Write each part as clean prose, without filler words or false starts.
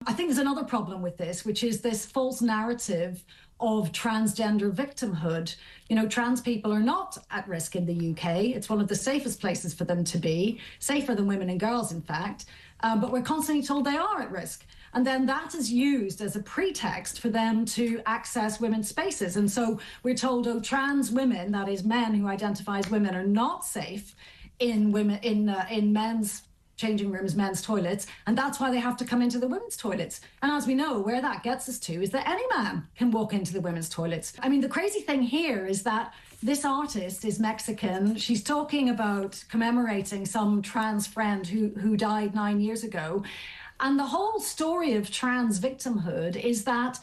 I think there's another problem with this, which is this false narrative of transgender victimhood. Trans people are not at risk in the UK. It's one of the safest places for them to be, safer than women and girls, in fact. But we're constantly told they are at risk. And then that is used as a pretext for them to access women's spaces. And so we're told, oh, trans women, that is men who identify as women, are not safe in men's changing rooms, men's toilets, and that's why they have to come into the women's toilets. And as we know, where that gets us to is that any man can walk into the women's toilets. I mean, the crazy thing here is that this artist is Mexican. She's talking about commemorating some trans friend who died 9 years ago. And the whole story of trans victimhood is that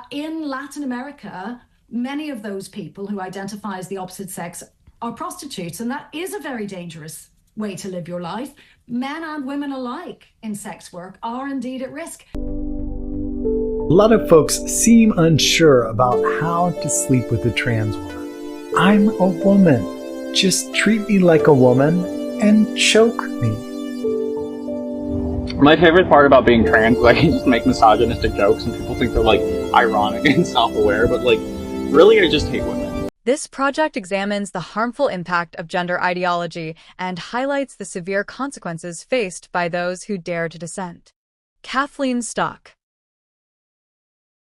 in Latin America, many of those people who identify as the opposite sex are prostitutes, and that is a very dangerous way to live your life. Men and women alike in sex work are indeed at risk. A lot of folks seem unsure about how to sleep with a trans woman. I'm a woman. Just treat me like a woman and choke me. My favorite part about being trans is I can just make misogynistic jokes and people think they're like ironic and self-aware, but like really I just hate women. This project examines the harmful impact of gender ideology and highlights the severe consequences faced by those who dare to dissent. Kathleen Stock.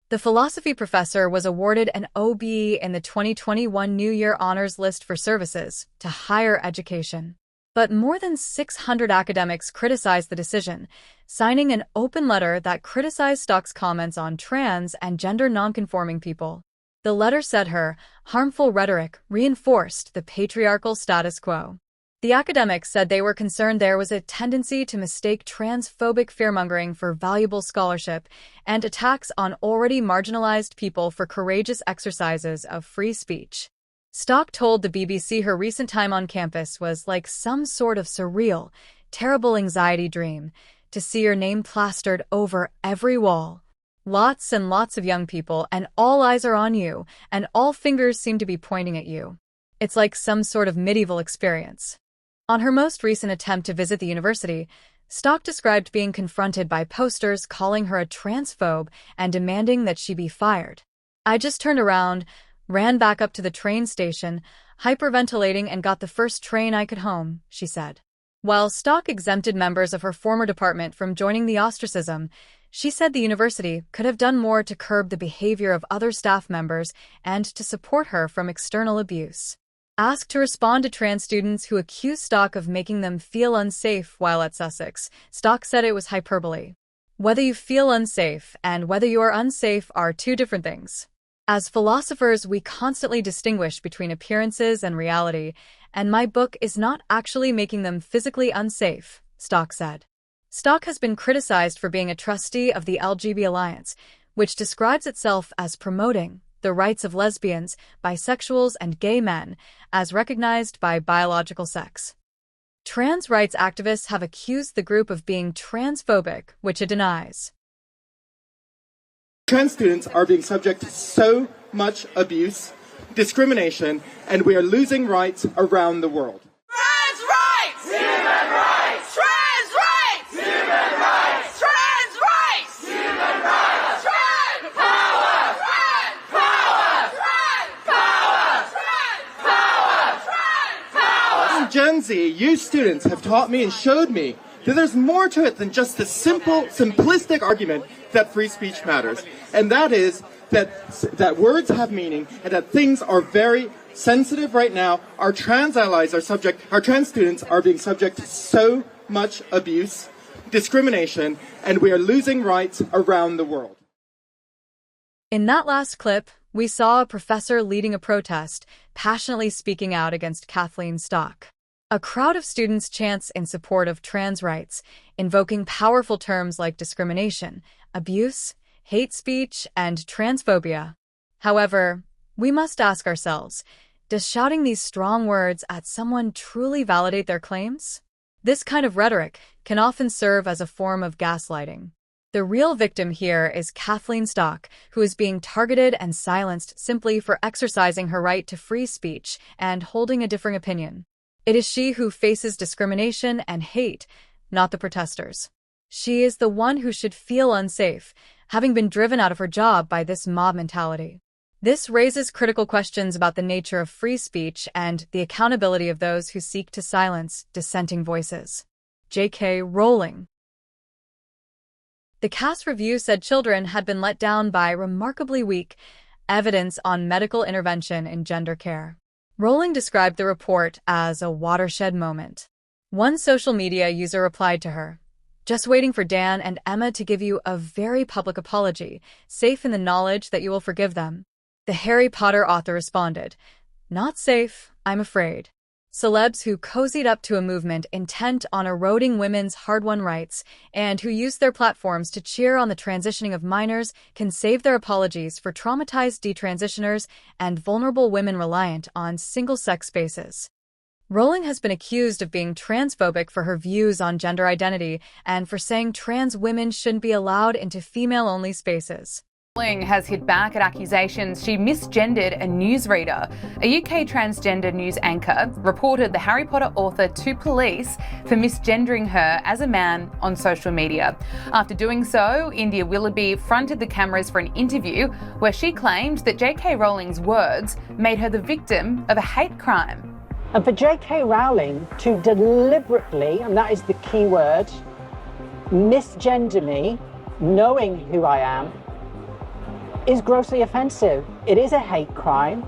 The philosophy professor was awarded an OBE in the 2021 New Year Honors List for services to higher education. But more than 600 academics criticized the decision, signing an open letter that criticized Stock's comments on trans and gender nonconforming people. The letter said her harmful rhetoric reinforced the patriarchal status quo. The academics said they were concerned there was a tendency to mistake transphobic fearmongering for valuable scholarship and attacks on already marginalized people for courageous exercises of free speech. Stock told the BBC her recent time on campus was like some sort of surreal, terrible anxiety dream, to see your name plastered over every wall. Lots and lots of young people, and all eyes are on you, and all fingers seem to be pointing at you. It's like some sort of medieval experience. On her most recent attempt to visit the university, Stock described being confronted by posters calling her a transphobe and demanding that she be fired. I just turned around, ran back up to the train station, hyperventilating, and got the first train I could home, she said. While Stock exempted members of her former department from joining the ostracism, she said the university could have done more to curb the behavior of other staff members and to support her from external abuse. Asked to respond to trans students who accused Stock of making them feel unsafe while at Sussex, Stock said it was hyperbole. Whether you feel unsafe and whether you are unsafe are two different things. As philosophers, we constantly distinguish between appearances and reality, and my book is not actually making them physically unsafe, Stock said. Stock has been criticized for being a trustee of the LGBT Alliance, which describes itself as promoting the rights of lesbians, bisexuals, and gay men, as recognized by biological sex. Trans rights activists have accused the group of being transphobic, which it denies. Trans students are being subject to so much abuse, discrimination, and we are losing rights around the world. Trans rights! Human rights! Trans rights! Human rights! Trans rights! Human rights! Trans power! Trans power! Trans power! Trans power! Trans power! Gen Z, you students have taught me and showed me that there's more to it than just the simple, simplistic argument that free speech matters. And that is that words have meaning and that things are very sensitive right now. Our trans allies our trans students are being subject to so much abuse, discrimination, and we are losing rights around the world. In that last clip, we saw a professor leading a protest, passionately speaking out against Kathleen Stock. A crowd of students chants in support of trans rights, invoking powerful terms like discrimination, abuse, hate speech, and transphobia. However, we must ask ourselves, does shouting these strong words at someone truly validate their claims? This kind of rhetoric can often serve as a form of gaslighting. The real victim here is Kathleen Stock, who is being targeted and silenced simply for exercising her right to free speech and holding a differing opinion. It is she who faces discrimination and hate, not the protesters. She is the one who should feel unsafe, having been driven out of her job by this mob mentality. This raises critical questions about the nature of free speech and the accountability of those who seek to silence dissenting voices. J.K. Rowling. The cast review said children had been let down by remarkably weak evidence on medical intervention in gender care. Rowling described the report as a watershed moment. One social media user replied to her, "Just waiting for Dan and Emma to give you a very public apology, safe in the knowledge that you will forgive them." The Harry Potter author responded, "Not safe, I'm afraid." Celebs who cozied up to a movement intent on eroding women's hard-won rights and who used their platforms to cheer on the transitioning of minors can save their apologies for traumatized detransitioners and vulnerable women reliant on single-sex spaces. Rowling has been accused of being transphobic for her views on gender identity and for saying trans women shouldn't be allowed into female-only spaces. Rowling has hit back at accusations she misgendered a newsreader. A UK transgender news anchor reported the Harry Potter author to police for misgendering her as a man on social media. After doing so, India Willoughby fronted the cameras for an interview where she claimed that J.K. Rowling's words made her the victim of a hate crime. And for J.K. Rowling to deliberately, and that is the key word, misgender me, knowing who I am, is grossly offensive. It is a hate crime.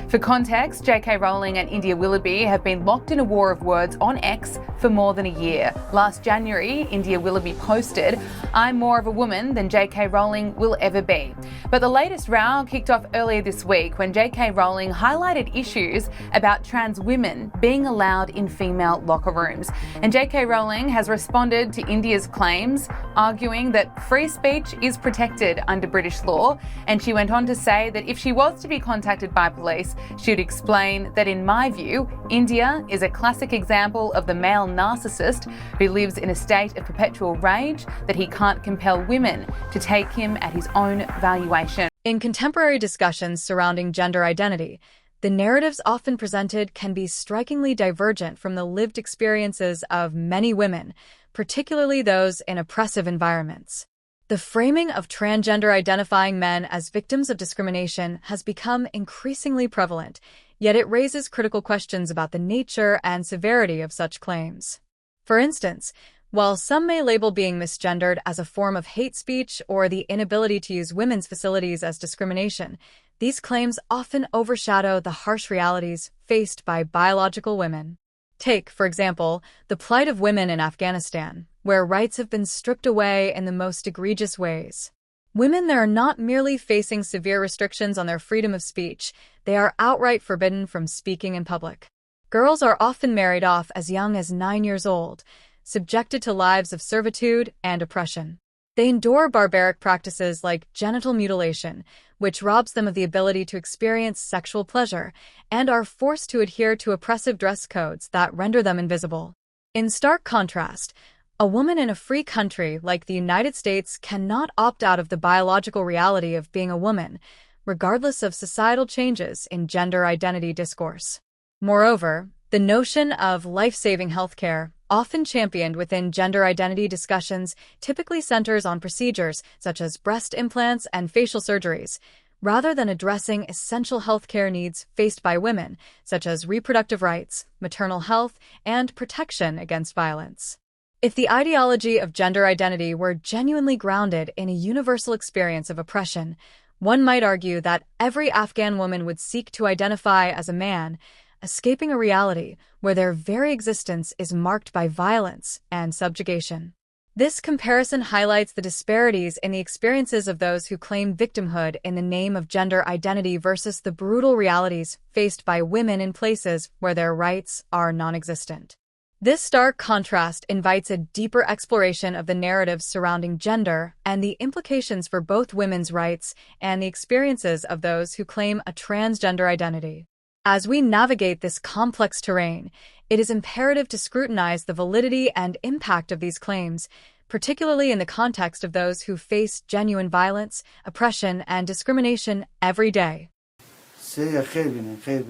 For context, J.K. Rowling and India Willoughby have been locked in a war of words on X for more than a year. Last January, India Willoughby posted, "I'm more of a woman than J.K. Rowling will ever be." But the latest row kicked off earlier this week when J.K. Rowling highlighted issues about trans women being allowed in female locker rooms. And J.K. Rowling has responded to India's claims, arguing that free speech is protected under British law. And she went on to say that if she was to be contacted by police, she would explain that, in my view, India is a classic example of the male narcissist who lives in a state of perpetual rage that he can't compel women to take him at his own valuation. In contemporary discussions surrounding gender identity, the narratives often presented can be strikingly divergent from the lived experiences of many women, particularly those in oppressive environments. The framing of transgender-identifying men as victims of discrimination has become increasingly prevalent, yet it raises critical questions about the nature and severity of such claims. For instance, while some may label being misgendered as a form of hate speech or the inability to use women's facilities as discrimination, these claims often overshadow the harsh realities faced by biological women. Take, for example, the plight of women in Afghanistan, where rights have been stripped away in the most egregious ways. Women there are not merely facing severe restrictions on their freedom of speech, they are outright forbidden from speaking in public. Girls are often married off as young as 9 years old, subjected to lives of servitude and oppression. They endure barbaric practices like genital mutilation, which robs them of the ability to experience sexual pleasure, and are forced to adhere to oppressive dress codes that render them invisible. In stark contrast, a woman in a free country like the United States cannot opt out of the biological reality of being a woman, regardless of societal changes in gender identity discourse. Moreover, the notion of life-saving healthcare, often championed within gender identity discussions, typically centers on procedures such as breast implants and facial surgeries, rather than addressing essential healthcare needs faced by women, such as reproductive rights, maternal health, and protection against violence. If the ideology of gender identity were genuinely grounded in a universal experience of oppression, one might argue that every Afghan woman would seek to identify as a man, escaping a reality where their very existence is marked by violence and subjugation. This comparison highlights the disparities in the experiences of those who claim victimhood in the name of gender identity versus the brutal realities faced by women in places where their rights are non-existent. This stark contrast invites a deeper exploration of the narratives surrounding gender and the implications for both women's rights and the experiences of those who claim a transgender identity. As we navigate this complex terrain, it is imperative to scrutinize the validity and impact of these claims, particularly in the context of those who face genuine violence, oppression, and discrimination every day.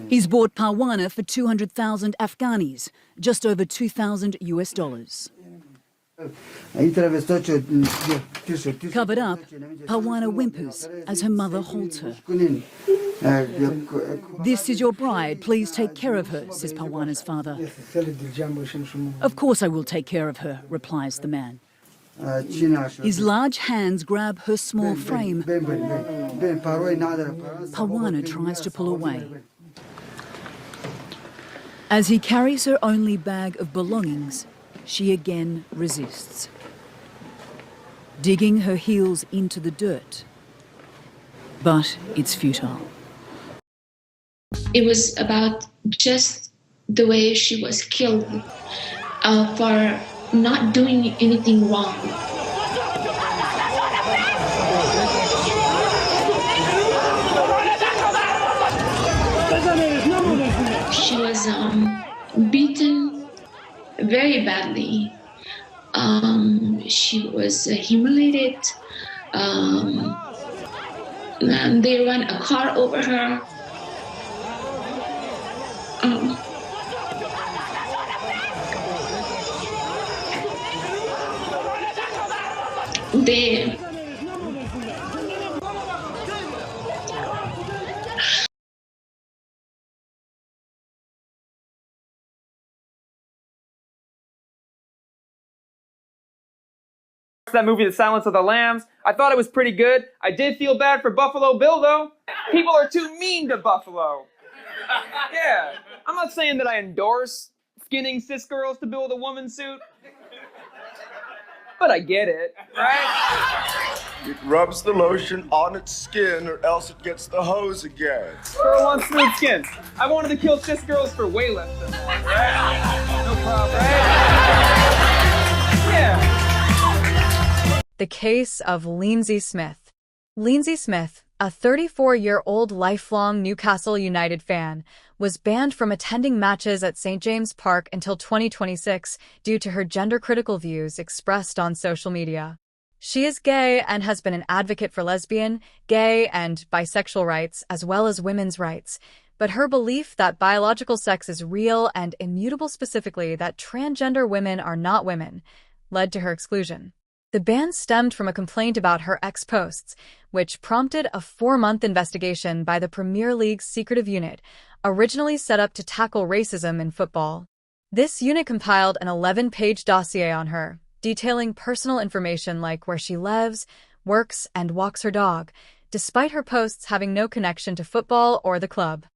He's bought Parwana for 200,000 Afghanis, just over $2,000 US. Covered up, Pawana whimpers as her mother holds her. "This is your bride, please take care of her," says Pawana's father. "Of course I will take care of her," replies the man. His large hands grab her small frame. Pawana tries to pull away. As he carries her only bag of belongings, she again resists, digging her heels into the dirt. But it's futile. It was about just the way she was killed for not doing anything wrong. She was beaten very badly. She was humiliated. And they ran a car over her. They that movie, The Silence of the Lambs. I thought it was pretty good. I did feel bad for Buffalo Bill, though. People are too mean to Buffalo. Yeah, I'm not saying that I endorse skinning cis girls to build a woman suit, but I get it, right? It rubs the lotion on its skin or else it gets the hose again. Girl wants smooth skin. I wanted to kill cis girls for way less than that, right? No problem, right? Yeah. The case of Lindsay Smith. Lindsay Smith, a 34-year-old lifelong Newcastle United fan, was banned from attending matches at St. James Park until 2026 due to her gender-critical views expressed on social media. She is gay and has been an advocate for lesbian, gay, and bisexual rights, as well as women's rights. But her belief that biological sex is real and immutable, specifically that transgender women are not women, led to her exclusion. The ban stemmed from a complaint about her ex-posts, which prompted a 4-month investigation by the Premier League's secretive unit, originally set up to tackle racism in football. This unit compiled an 11-page dossier on her, detailing personal information like where she lives, works, and walks her dog, despite her posts having no connection to football or the club.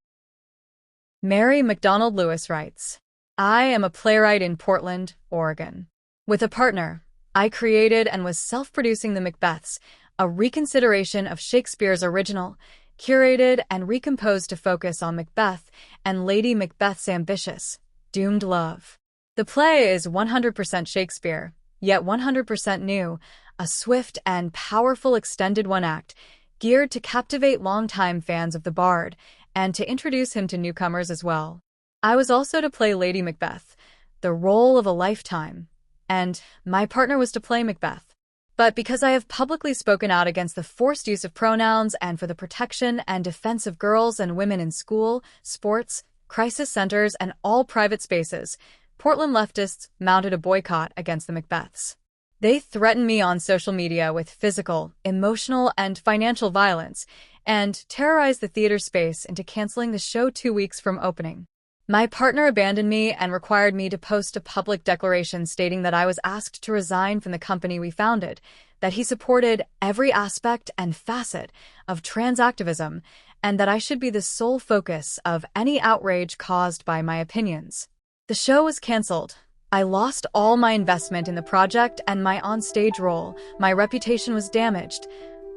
Mary McDonald Lewis writes, "I am a playwright in Portland, Oregon. With a partner, I created and was self-producing The Macbeths, a reconsideration of Shakespeare's original, curated and recomposed to focus on Macbeth and Lady Macbeth's ambitious, doomed love. The play is 100% Shakespeare, yet 100% new, a swift and powerful extended one-act, geared to captivate longtime fans of the Bard and to introduce him to newcomers as well. I was also to play Lady Macbeth, the role of a lifetime, and my partner was to play Macbeth. But because I have publicly spoken out against the forced use of pronouns and for the protection and defense of girls and women in school, sports, crisis centers, and all private spaces, Portland leftists mounted a boycott against the Macbeths. They threatened me on social media with physical, emotional, and financial violence, and terrorized the theater space into canceling the show 2 weeks from opening. My partner abandoned me and required me to post a public declaration stating that I was asked to resign from the company we founded, that he supported every aspect and facet of trans activism, and that I should be the sole focus of any outrage caused by my opinions. The show was canceled. I lost all my investment in the project and my on-stage role. My reputation was damaged.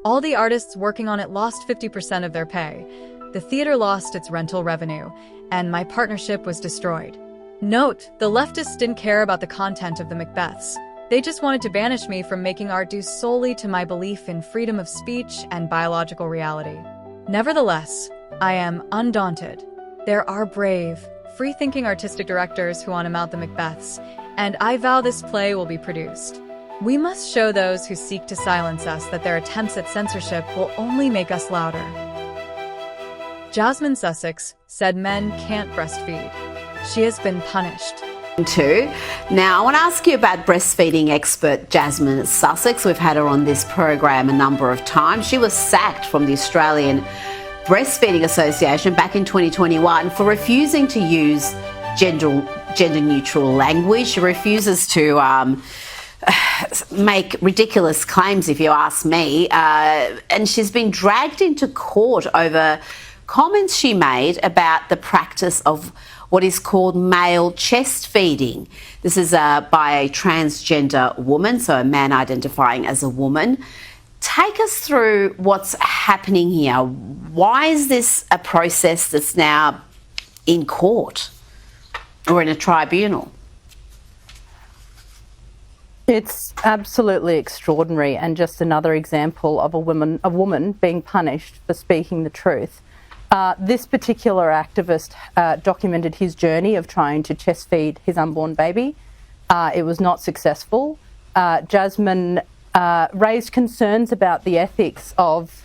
All the artists working on it lost 50% of their pay. The theater lost its rental revenue, and my partnership was destroyed. Note, the leftists didn't care about the content of the Macbeths. They just wanted to banish me from making art due solely to my belief in freedom of speech and biological reality. Nevertheless, I am undaunted. There are brave, free-thinking artistic directors who want to mount the Macbeths, and I vow this play will be produced. We must show those who seek to silence us that their attempts at censorship will only make us louder. Jasmine Sussex said men can't breastfeed. She has been punished. Now, I want to ask you about breastfeeding expert Jasmine Sussex. We've had her on this program a number of times. She was sacked from the Australian Breastfeeding Association back in 2021 for refusing to use gender-neutral language. She refuses to make ridiculous claims, if you ask me, and she's been dragged into court over comments she made about the practice of what is called male chest feeding. This is by a transgender woman, so a man identifying as a woman. Take us through what's happening here. Why is this a process that's now in court or in a tribunal? It's absolutely extraordinary, and just another example of a woman being punished for speaking the truth. This particular activist documented his journey of trying to chest feed his unborn baby. It was not successful. Jasmine raised concerns about the ethics of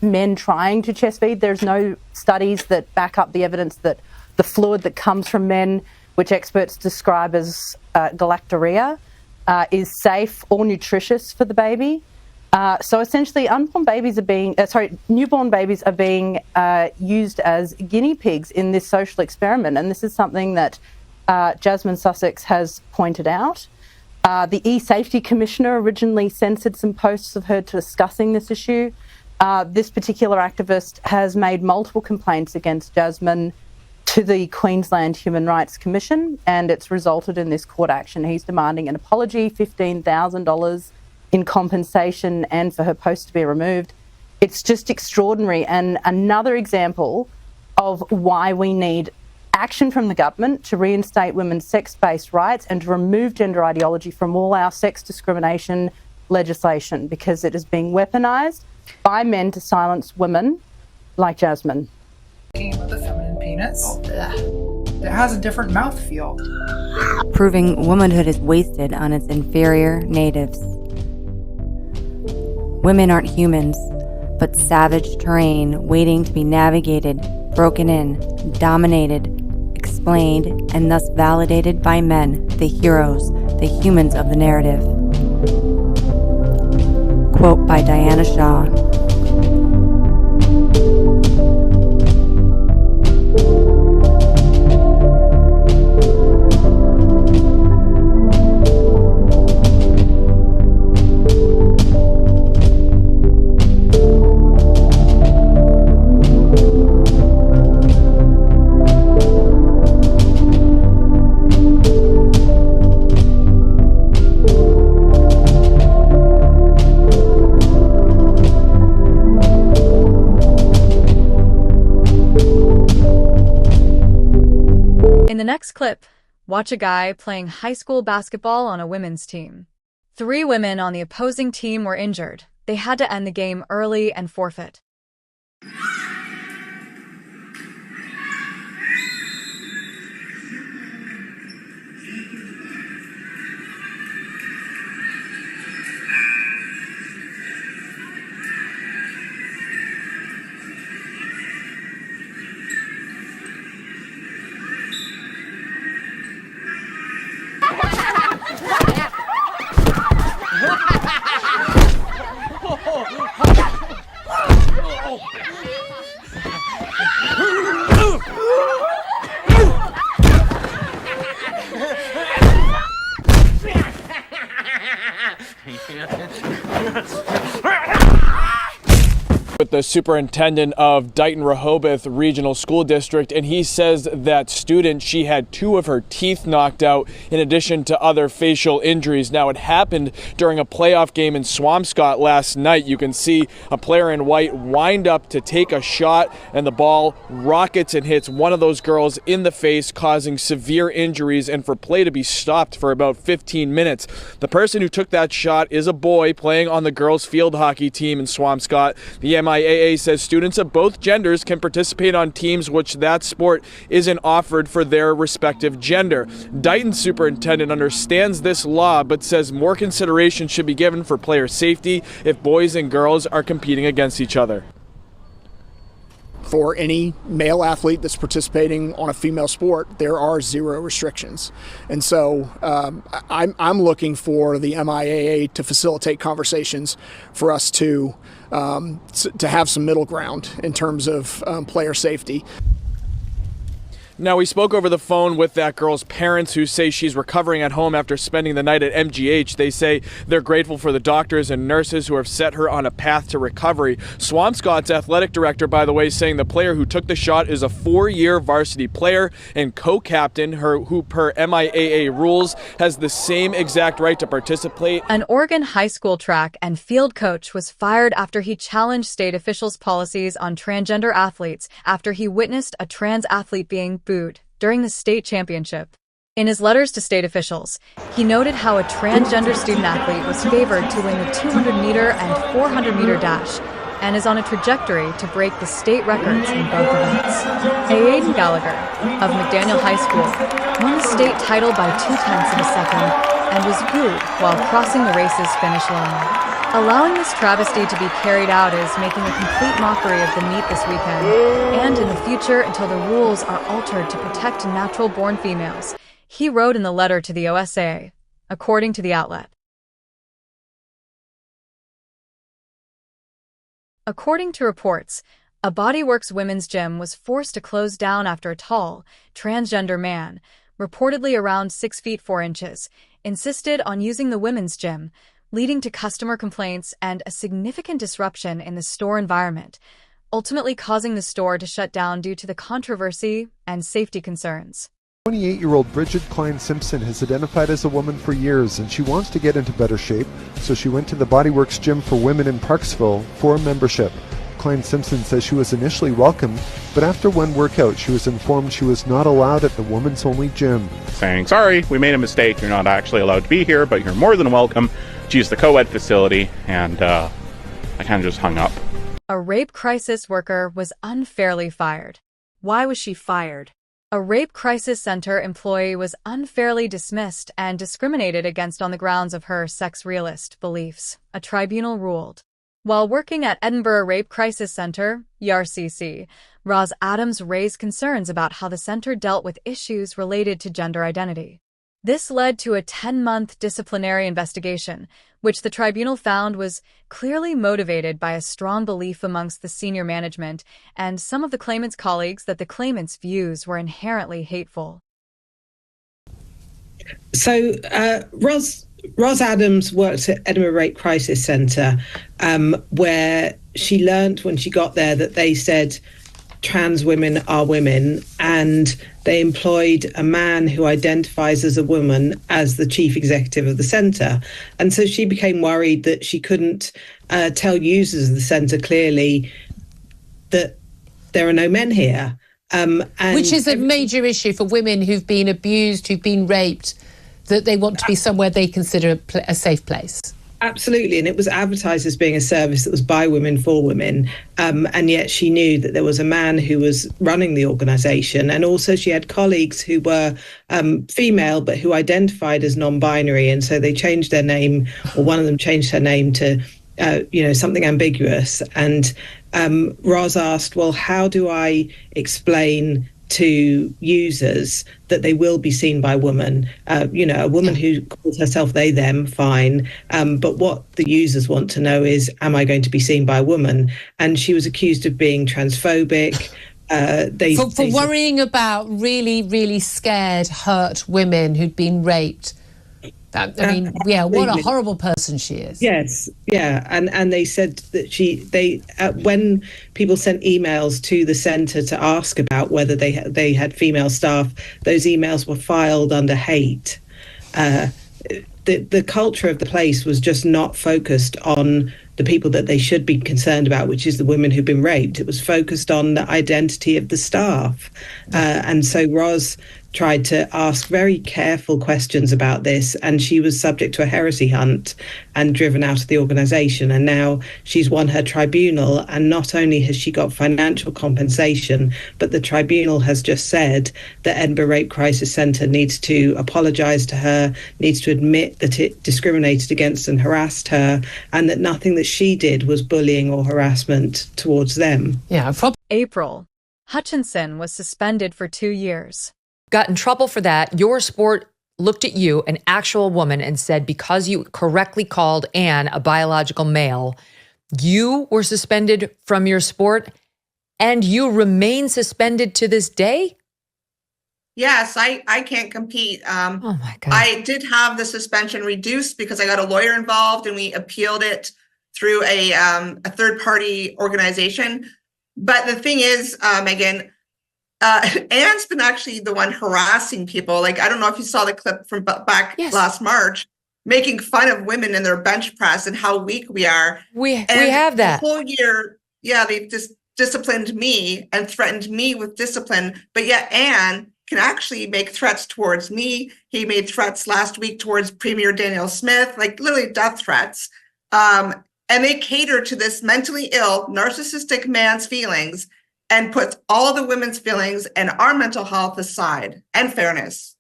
men trying to chest feed. There's no studies that back up the evidence that the fluid that comes from men, which experts describe as galactorrhea, is safe or nutritious for the baby. So essentially, newborn babies are being used as guinea pigs in this social experiment, and this is something that Jasmine Sussex has pointed out. The E-Safety Commissioner originally censored some posts of her discussing this issue. This particular activist has made multiple complaints against Jasmine to the Queensland Human Rights Commission, and it's resulted in this court action. He's demanding an apology, $15,000 in compensation, and for her post to be removed. It's just extraordinary, and another example of why we need action from the government to reinstate women's sex-based rights and to remove gender ideology from all our sex discrimination legislation, because it is being weaponised by men to silence women like Jasmine. With a feminine penis, it has a different mouthfeel. Proving womanhood is wasted on its inferior natives. Women aren't humans, but savage terrain waiting to be navigated, broken in, dominated, explained, and thus validated by men, the heroes, the humans of the narrative. Quote by Diana Shaw. In the next clip, watch a guy playing high school basketball on a women's team. 3 women on the opposing team were injured. They had to end the game early and forfeit. With the superintendent of Dighton-Rehoboth Regional School District, and he says that student, she had 2 of her teeth knocked out in addition to other facial injuries. Now, it happened during a playoff game in Swampscott last night. You can see a player in white wind up to take a shot, and the ball rockets and hits one of those girls in the face, causing severe injuries and for play to be stopped for about 15 minutes. The person who took that shot is a boy playing on the girls' field hockey team in Swampscott. The MIAA says students of both genders can participate on teams which that sport isn't offered for their respective gender. Dighton's superintendent understands this law, but says more consideration should be given for player safety if boys and girls are competing against each other. for any male athlete that's participating on a female sport, there are zero restrictions. And so I'm looking for the MIAA to facilitate conversations for us to have some middle ground in terms of player safety. Now, we spoke over the phone with that girl's parents who say she's recovering at home after spending the night at MGH. They say they're grateful for the doctors and nurses who have set her on a path to recovery. Swampscott's athletic director, by the way, saying the player who took the shot is a 4-year varsity player and co-captain who, per MIAA rules, has the same exact right to participate. An Oregon high school track and field coach was fired after he challenged state officials' policies on transgender athletes after he witnessed a trans athlete being booed during the state championship. In his letters to state officials, he noted how a transgender student athlete was favored to win the 200-meter and 400-meter dash and is on a trajectory to break the state records in both events. Aidan Gallagher of McDaniel High School won the state title by 0.2 of a second and was booed while crossing the race's finish line. Allowing this travesty to be carried out is making a complete mockery of the meet this weekend, and in the future until the rules are altered to protect natural-born females, he wrote in the letter to the OSA, according to the outlet. According to reports, a Bodyworks women's gym was forced to close down after a tall, transgender man, reportedly around 6 feet 4 inches, insisted on using the women's gym, leading to customer complaints and a significant disruption in the store environment, ultimately causing the store to shut down due to the controversy and safety concerns. 28-year-old Bridget Klein-Simpson has identified as a woman for years, and she wants to get into better shape, so she went to the Bodyworks Gym for Women in Parksville for a membership. Klein-Simpson says she was initially welcomed, but after one workout she was informed she was not allowed at the women's-only gym. Saying, sorry, we made a mistake, you're not actually allowed to be here, but you're more than welcome to use the co-ed facility, and I kind of just hung up. A rape crisis worker was unfairly fired. Why was she fired? A rape crisis center employee was unfairly dismissed and discriminated against on the grounds of her sex realist beliefs, a tribunal ruled. While working at Edinburgh Rape Crisis Center, YARCC, Roz Adams raised concerns about how the center dealt with issues related to gender identity. This led to a 10-month disciplinary investigation, which the tribunal found was clearly motivated by a strong belief amongst the senior management and some of the claimant's colleagues that the claimant's views were inherently hateful. So, Roz Adams worked at Edinburgh Rape Crisis Centre, where she learnt when she got there that they said trans women are women, and they employed a man who identifies as a woman as the chief executive of the centre. And so she became worried that she couldn't tell users of the centre clearly that there are no men here. Which is a major issue for women who've been abused, who've been raped, that they want to be somewhere they consider a safe place. Absolutely, and it was advertised as being a service that was by women for women, and yet she knew that there was a man who was running the organisation, and also she had colleagues who were female but who identified as non-binary, and so they changed their name, or one of them changed her name to something ambiguous. And Roz asked, well, how do I explain to users that they will be seen by women? A woman who calls herself they, them, fine. But what the users want to know is, am I going to be seen by a woman? And she was accused of being transphobic. For worrying about really, really scared, hurt women who'd been raped. What a horrible person she is. Yes, yeah, and they said that when people sent emails to the centre to ask about whether they had female staff, those emails were filed under hate. The culture of the place was just not focused on the people that they should be concerned about, which is the women who've been raped. It was focused on the identity of the staff, and so Roz tried to ask very careful questions about this, and she was subject to a heresy hunt and driven out of the organisation. And now she's won her tribunal, and not only has she got financial compensation, but the tribunal has just said that Edinburgh Rape Crisis Centre needs to apologise to her, needs to admit that it discriminated against and harassed her, and that nothing that she did was bullying or harassment towards them. Yeah, April. Hutchinson was suspended for 2 years. Got in trouble for that. Your sport looked at you, an actual woman, and said, because you correctly called Anne a biological male, you were suspended from your sport and you remain suspended to this day? Yes, I can't compete. Oh my God. I did have the suspension reduced because I got a lawyer involved and we appealed it through a third-party organization. But the thing is, Megan, Anne's been actually the one harassing people. Like, I don't know if you saw the clip from back last March, making fun of women in their bench press and how weak we are. We have that. The whole year, they've just disciplined me and threatened me with discipline. But yet Anne can actually make threats towards me. He made threats last week towards Premier Daniel Smith, like literally death threats. And they cater to this mentally ill, narcissistic man's feelings and puts all the women's feelings and our mental health aside and fairness.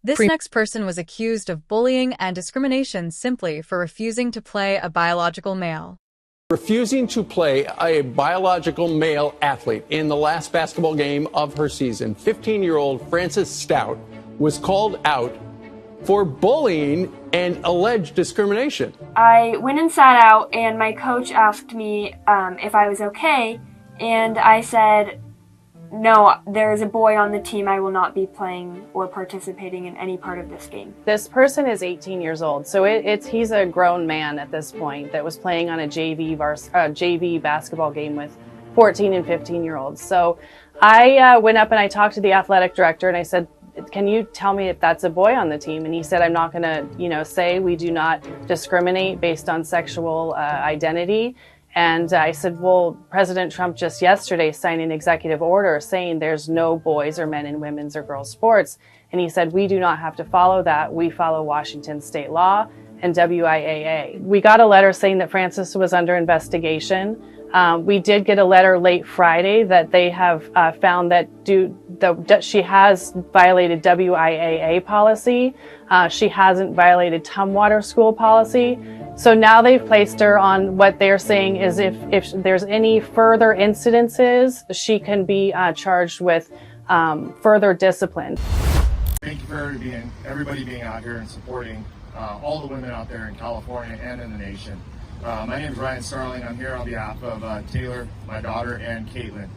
This next person was accused of bullying and discrimination simply for refusing to play a biological male. Refusing to play a biological male athlete in the last basketball game of her season, 15-year-old Frances Stout was called out for bullying and alleged discrimination. I went and sat out, and my coach asked me if I was okay, and I said, no, there is a boy on the team. I will not be playing or participating in any part of this game. This person is 18 years old, so he's a grown man at this point that was playing on a JV basketball game with 14 and 15-year-olds. So I went up and I talked to the athletic director and I said, can you tell me if that's a boy on the team? And he said, I'm not going to, say we do not discriminate based on sexual identity. And I said, well, President Trump just yesterday signed an executive order saying there's no boys or men in women's or girls' sports. And he said, we do not have to follow that. We follow Washington state law and WIAA. We got a letter saying that Frances was under investigation. We did get a letter late Friday that they have found that she has violated WIAA policy. She hasn't violated Tumwater school policy. So now they've placed her on what they're saying is if there's any further incidences, she can be charged with further discipline. Thank you for everybody being out here and supporting all the women out there in California and in the nation. My name is Ryan Starling. I'm here on behalf of Taylor, my daughter, and Caitlin.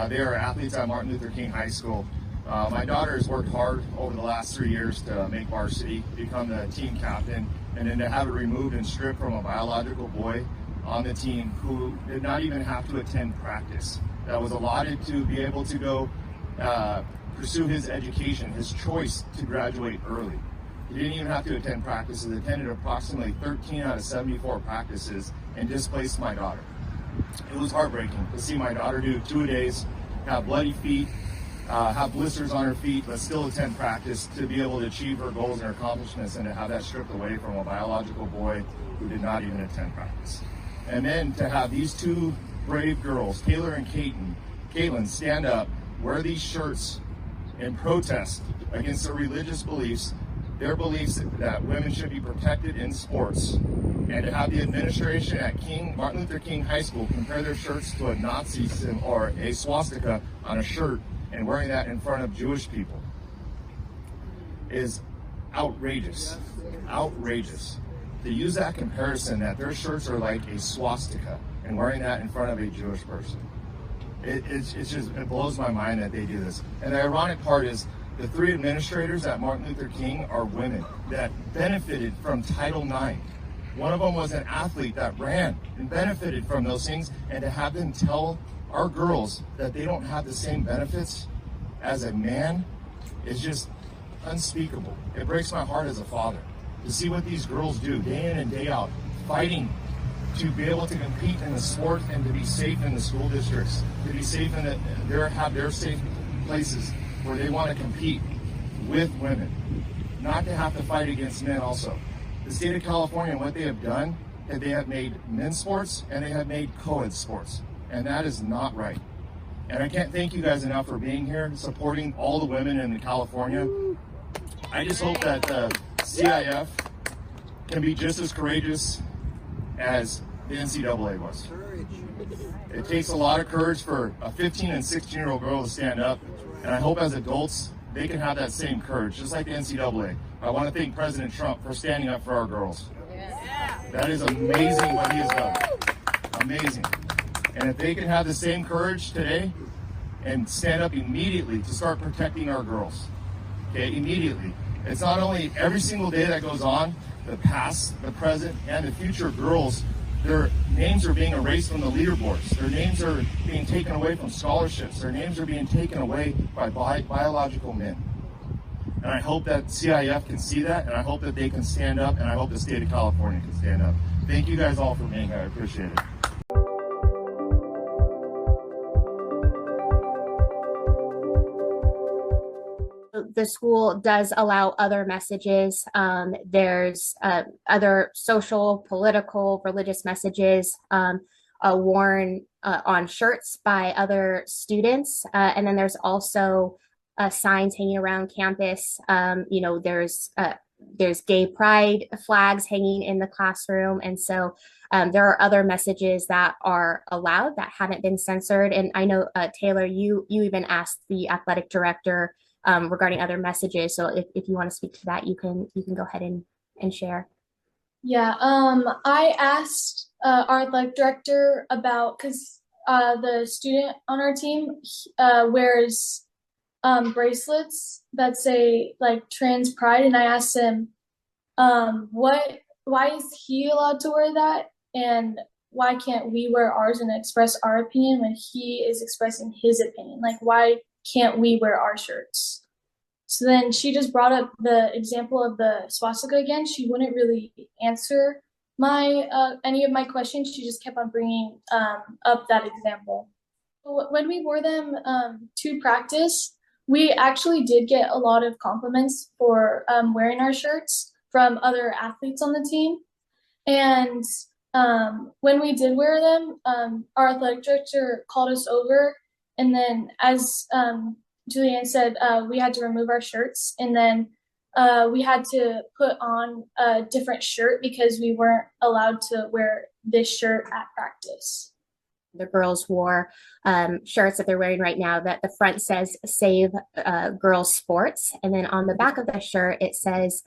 They are athletes at Martin Luther King High School. My daughter has worked hard over the last 3 years to make varsity, become the team captain, and then to have it removed and stripped from a biological boy on the team who did not even have to attend practice. That was allotted to be able to go pursue his education, his choice to graduate early. He didn't even have to attend practices, attended approximately 13 out of 74 practices and displaced my daughter. It was heartbreaking to see my daughter do 2 days, have bloody feet, have blisters on her feet, but still attend practice to be able to achieve her goals and her accomplishments and to have that stripped away from a biological boy who did not even attend practice. And then to have these two brave girls, Taylor and Caitlin, stand up, wear these shirts in protest against their religious beliefs, their beliefs that women should be protected in sports, and to have the administration at Martin Luther King High School compare their shirts to a Nazi symbol or a swastika on a shirt and wearing that in front of Jewish people is outrageous. Outrageous. To use that comparison that their shirts are like a swastika and wearing that in front of a Jewish person. It blows my mind that they do this. And the ironic part is the 3 administrators at Martin Luther King are women that benefited from Title IX. One of them was an athlete that ran and benefited from those things, and to have them tell our girls that they don't have the same benefits as a man is just unspeakable. It breaks my heart as a father to see what these girls do day in and day out, fighting to be able to compete in the sport and to be safe in the school districts, to be safe in have their safe places where they want to compete with women, not to have to fight against men also. The state of California, what they have done, is they have made men's sports and they have made co-ed sports, and that is not right. And I can't thank you guys enough for being here, supporting all the women in California. I just hope that CIF can be just as courageous as the NCAA was. It takes a lot of courage for a 15 and 16-year-old girl to stand up, and I hope as adults they can have that same courage, just like the NCAA. I want to thank President Trump for standing up for our girls. That is amazing what he has done. Amazing. And if they can have the same courage today and stand up immediately to start protecting our girls, okay, immediately. It's not only every single day that goes on, the past, the present, and the future girls, their names are being erased from the leaderboards. Their names are being taken away from scholarships. Their names are being taken away by biological men. And I hope that CIF can see that, and I hope that they can stand up, and I hope the state of California can stand up. Thank you guys all for being here. I appreciate it. The school does allow other messages. There's other social, political, religious messages worn on shirts by other students. And then there's also signs hanging around campus. There's gay pride flags hanging in the classroom. And so there are other messages that are allowed that haven't been censored. And I know, Taylor, you even asked the athletic director regarding other messages. So if you want to speak to that, you can go ahead and share. Yeah, I asked our athletic director about, because the student on our team wears bracelets that say like trans pride, and I asked him why is he allowed to wear that, and why can't we wear ours and express our opinion when he is expressing his opinion? Like, why can't we wear our shirts? So then she just brought up the example of the swastika again. She wouldn't really answer my any of my questions. She just kept on bringing up that example. When we wore them to practice, we actually did get a lot of compliments for wearing our shirts from other athletes on the team. And when we did wear them, our athletic director called us over, and then as Julianne said, we had to remove our shirts, and then we had to put on a different shirt because we weren't allowed to wear this shirt at practice. The girls wore shirts that they're wearing right now that the front says Save Girls Sports, and then on the back of the shirt it says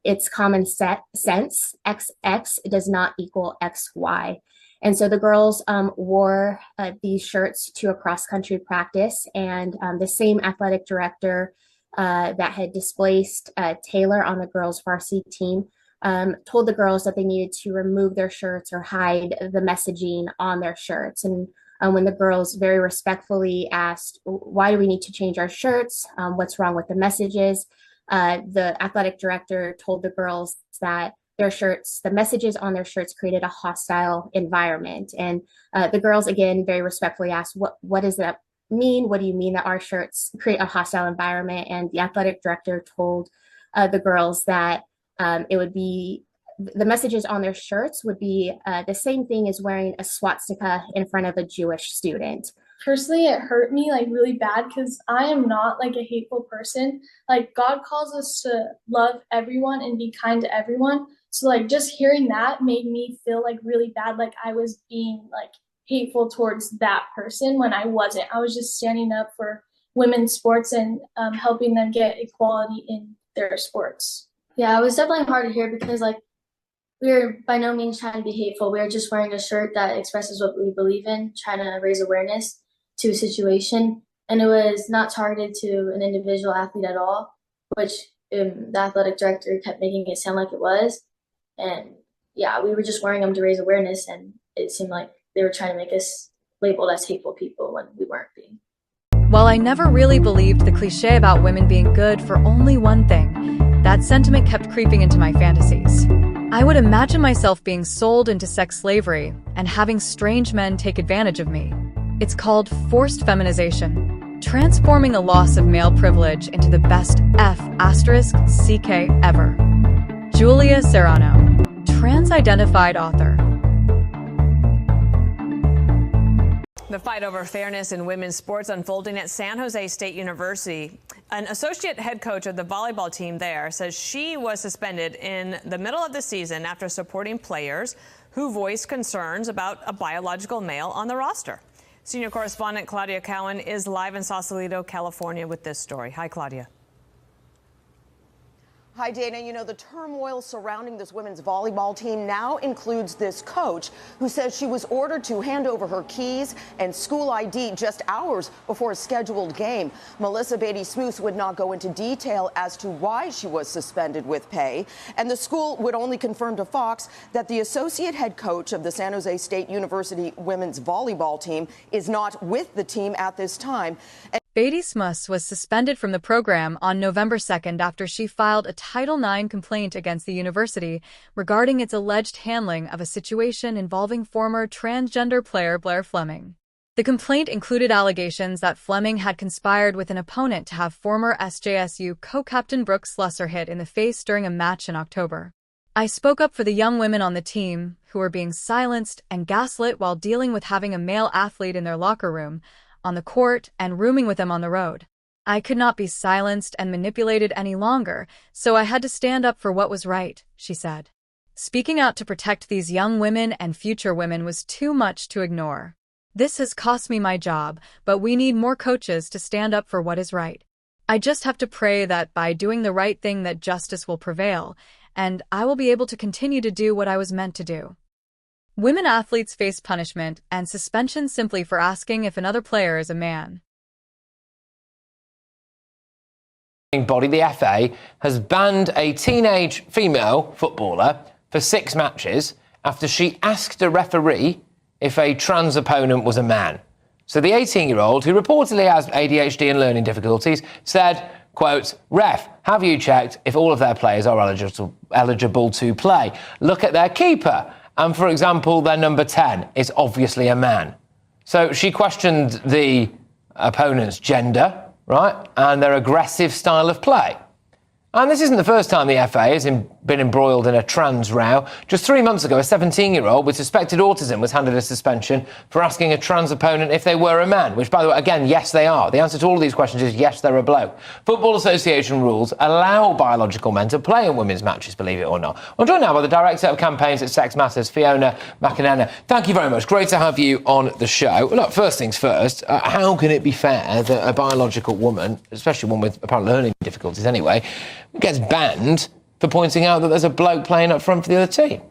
it's common sense, XX does not equal XY. And so the girls wore these shirts to a cross-country practice, and the same athletic director that had displaced Taylor on the girls' varsity team told the girls that they needed to remove their shirts or hide the messaging on their shirts. And when the girls very respectfully asked, why do we need to change our shirts? What's wrong with the messages? The athletic director told the girls that their shirts, the messages on their shirts created a hostile environment. And the girls, again, very respectfully asked, what does that mean? What do you mean that our shirts create a hostile environment? And the athletic director told the girls that it would be, the messages on their shirts would be the same thing as wearing a swastika in front of a Jewish student. Personally, it hurt me like really bad because I am not like a hateful person. Like, God calls us to love everyone and be kind to everyone. So like just hearing that made me feel like really bad, like I was being like hateful towards that person when I wasn't. I was just standing up for women's sports and helping them get equality in their sports. Yeah, it was definitely hard to hear because like we were by no means trying to be hateful. We were just wearing a shirt that expresses what we believe in, trying to raise awareness to a situation. And it was not targeted to an individual athlete at all, which the athletic director kept making it sound like it was. And yeah, we were just wearing them to raise awareness, and it seemed like they were trying to make us labeled as hateful people when we weren't being. While I never really believed the cliche about women being good for only one thing, that sentiment kept creeping into my fantasies. I would imagine myself being sold into sex slavery and having strange men take advantage of me. It's called forced feminization, transforming a loss of male privilege into the best F***CK ever. Julia Serrano, trans-identified author. The fight over fairness in women's sports unfolding at San Jose State University. An associate head coach of the volleyball team there says she was suspended in the middle of the season after supporting players who voiced concerns about a biological male on the roster. Senior correspondent Claudia Cowan is live in Sausalito, California with this story. Hi, Claudia. Hi, Dana. You know, the turmoil surrounding this women's volleyball team now includes this coach who says she was ordered to hand over her keys and school ID just hours before a scheduled game. Melissa Beatty-Smoose would not go into detail as to why she was suspended with pay, and the school would only confirm to Fox that the associate head coach of the San Jose State University women's volleyball team is not with the team at this time. Beatty-Smoose was suspended from the program on November 2nd after she filed a Title IX complaint against the university regarding its alleged handling of a situation involving former transgender player Blair Fleming. The complaint included allegations that Fleming had conspired with an opponent to have former SJSU co-captain Brooke Slessor hit in the face during a match in October. I spoke up for the young women on the team who were being silenced and gaslit while dealing with having a male athlete in their locker room, on the court, and rooming with them on the road. I could not be silenced and manipulated any longer, so I had to stand up for what was right, she said. Speaking out to protect these young women and future women was too much to ignore. This has cost me my job, but we need more coaches to stand up for what is right. I just have to pray that by doing the right thing that justice will prevail, and I will be able to continue to do what I was meant to do. Women athletes face punishment and suspension simply for asking if another player is a man. Body, the FA, has banned a teenage female footballer for 6 matches after she asked a referee if a trans opponent was a man. So the 18-year-old, who reportedly has ADHD and learning difficulties, said, quote, "Ref, have you checked if all of their players are eligible to play? Look at their keeper. And, for example, their number 10 is obviously a man." So she questioned the opponent's gender, right, and their aggressive style of play. And this isn't the first time the FA has been embroiled in a trans row. Just 3 months ago, a 17-year-old with suspected autism was handed a suspension for asking a trans opponent if they were a man, which, by the way, again, yes, they are. The answer to all of these questions is yes, they're a bloke. Football Association rules allow biological men to play in women's matches, believe it or not. I'm joined now by the Director of Campaigns at Sex Matters, Fiona McInerney. Thank you very much. Great to have you on the show. Look, first things first, how can it be fair that a biological woman, especially one with apparent learning difficulties anyway, gets banned for pointing out that there's a bloke playing up front for the other team?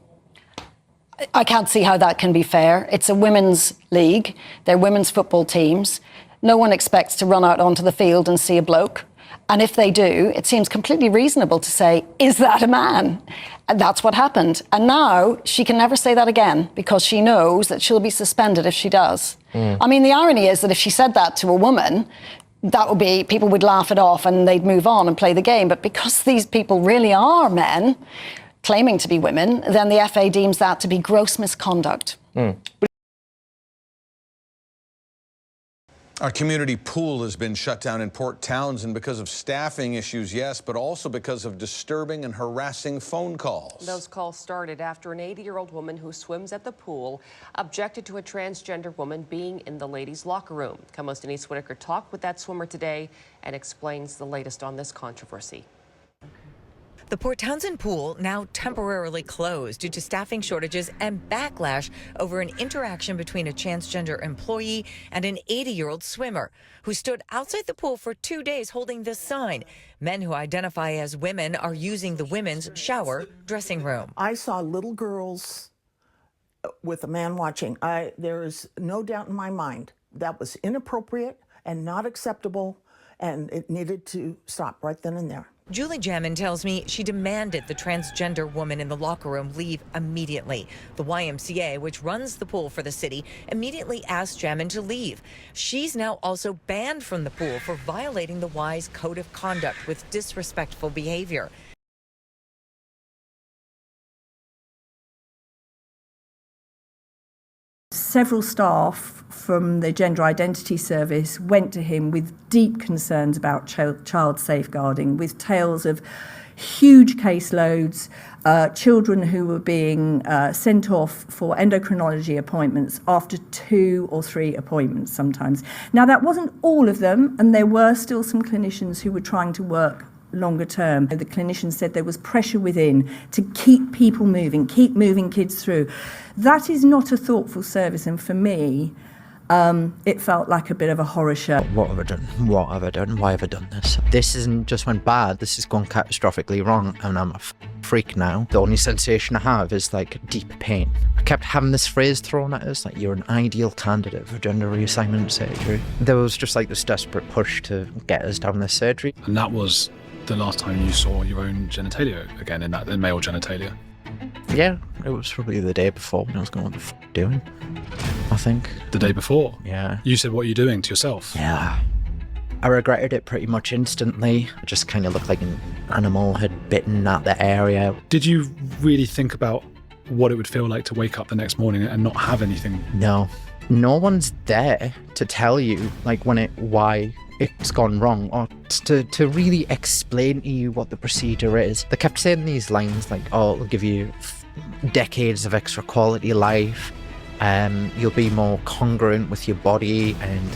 I can't see how that can be fair. It's a women's league. They're women's football teams. No one expects to run out onto the field and see a bloke. And if they do, it seems completely reasonable to say, is that a man? And that's what happened. And now she can never say that again because she knows that she'll be suspended if she does. I mean, the irony is that if she said that to a woman, that would be, people would laugh it off and they'd move on and play the game. But because these people really are men claiming to be women, then the FA deems that to be gross misconduct. A community pool has been shut down in Port Townsend because of staffing issues, yes, but also because of disturbing and harassing phone calls. Those calls started after an 80-year-old woman who swims at the pool objected to a transgender woman being in the ladies' locker room. KOMO's Denise Whitaker talked with that swimmer today and explains the latest on this controversy. The Port Townsend pool now temporarily closed due to staffing shortages and backlash over an interaction between a transgender employee and an 80-year-old swimmer who stood outside the pool for 2 days holding this sign. Men who identify as women are using the women's shower dressing room. I saw little girls with a man watching. There is no doubt in my mind that was inappropriate and not acceptable, and it needed to stop right then and there. Julie Jammin tells me she demanded the transgender woman in the locker room leave immediately. The YMCA, which runs the pool for the city, immediately asked Jammin to leave. She's now also banned from the pool for violating the Y's code of conduct with disrespectful behavior. Several staff from the Gender Identity Service went to him with deep concerns about child safeguarding, with tales of huge caseloads, children who were being sent off for endocrinology appointments after 2 or 3 appointments sometimes. Now, that wasn't all of them, and there were still some clinicians who were trying to work longer term. The clinician said there was pressure within to keep people moving, keep moving kids through. That is not a thoughtful service, and for me, it felt like a bit of a horror show. What have I done? What have I done? Why have I done this? This isn't just went bad, this has gone catastrophically wrong, and I'm a freak now. The only sensation I have is like deep pain. I kept having this phrase thrown at us, like, you're an ideal candidate for gender reassignment surgery. There was just like this desperate push to get us down this surgery. And that was the last time you saw your own genitalia again, in male genitalia? Yeah, it was probably the day before when I was going, what the f*** doing? I think. The day before? Yeah. You said, what are you doing to yourself? Yeah. I regretted it pretty much instantly. It just kind of looked like an animal had bitten at the area. Did you really think about what it would feel like to wake up the next morning and not have anything? No. No one's there to tell you, like, why it's gone wrong, or to really explain to you what the procedure is. They kept saying these lines like, oh, it'll give you decades of extra quality life, you'll be more congruent with your body, and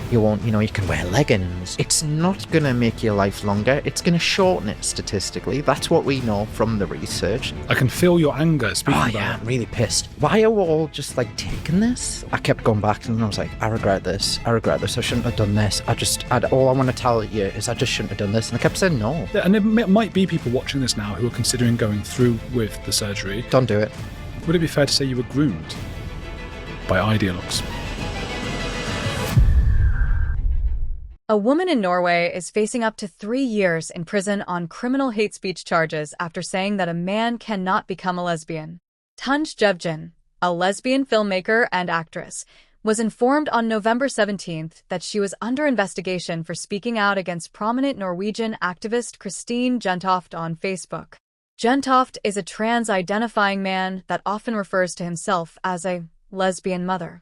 you won't, you can wear leggings. It's not going to make your life longer. It's going to shorten it statistically. That's what we know from the research. I can feel your anger speaking about yeah, it. I'm really pissed. Why are we all just like taking this? I kept going back and I was like, I regret this. I shouldn't have done this. All I want to tell you is I just shouldn't have done this. And I kept saying no. Yeah, and there might be people watching this now who are considering going through with the surgery. Don't do it. Would it be fair to say you were groomed by ideologues? A woman in Norway is facing up to 3 years in prison on criminal hate speech charges after saying that a man cannot become a lesbian. Tunj Jevgen, a lesbian filmmaker and actress, was informed on November 17th that she was under investigation for speaking out against prominent Norwegian activist Christine Jentoft on Facebook. Jentoft is a trans-identifying man that often refers to himself as a lesbian mother.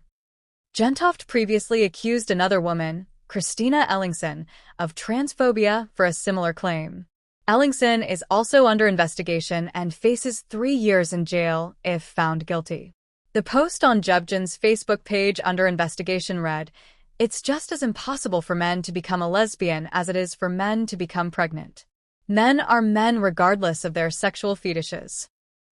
Jentoft previously accused another woman, Christina Ellingsen, of transphobia for a similar claim. Ellingsen is also under investigation and faces 3 years in jail if found guilty. The post on Jevgen's Facebook page under investigation read, "It's just as impossible for men to become a lesbian as it is for men to become pregnant. Men are men regardless of their sexual fetishes."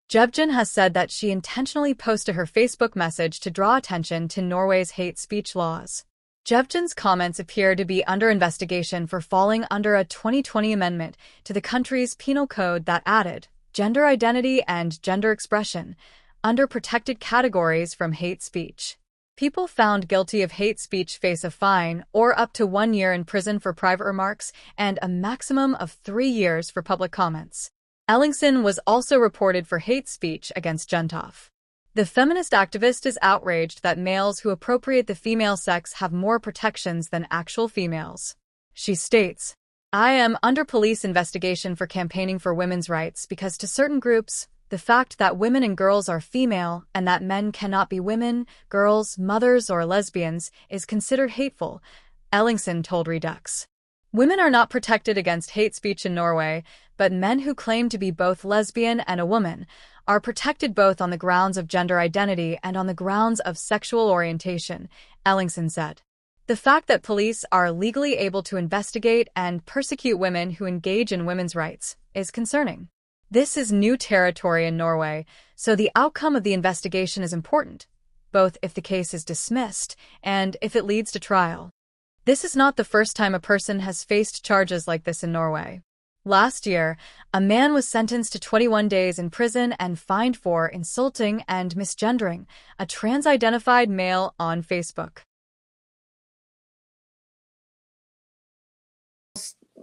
Jevgen has said that she intentionally posted her Facebook message to draw attention to Norway's hate speech laws. Jevgen's comments appear to be under investigation for falling under a 2020 amendment to the country's penal code that added gender identity and gender expression under protected categories from hate speech. People found guilty of hate speech face a fine or up to 1 year in prison for private remarks and a maximum of 3 years for public comments. Ellingsen was also reported for hate speech against Jentoft. The feminist activist is outraged that males who appropriate the female sex have more protections than actual females. She states, "I am under police investigation for campaigning for women's rights because to certain groups, the fact that women and girls are female and that men cannot be women, girls, mothers, or lesbians is considered hateful," Ellingsen told Redux. Women are not protected against hate speech in Norway, but men who claim to be both lesbian and a woman are protected both on the grounds of gender identity and on the grounds of sexual orientation, Ellingsen said. The fact that police are legally able to investigate and persecute women who engage in women's rights is concerning. This is new territory in Norway, so the outcome of the investigation is important, both if the case is dismissed and if it leads to trial. This is not the first time a person has faced charges like this in Norway. Last year, a man was sentenced to 21 days in prison and fined for insulting and misgendering a trans-identified male on Facebook.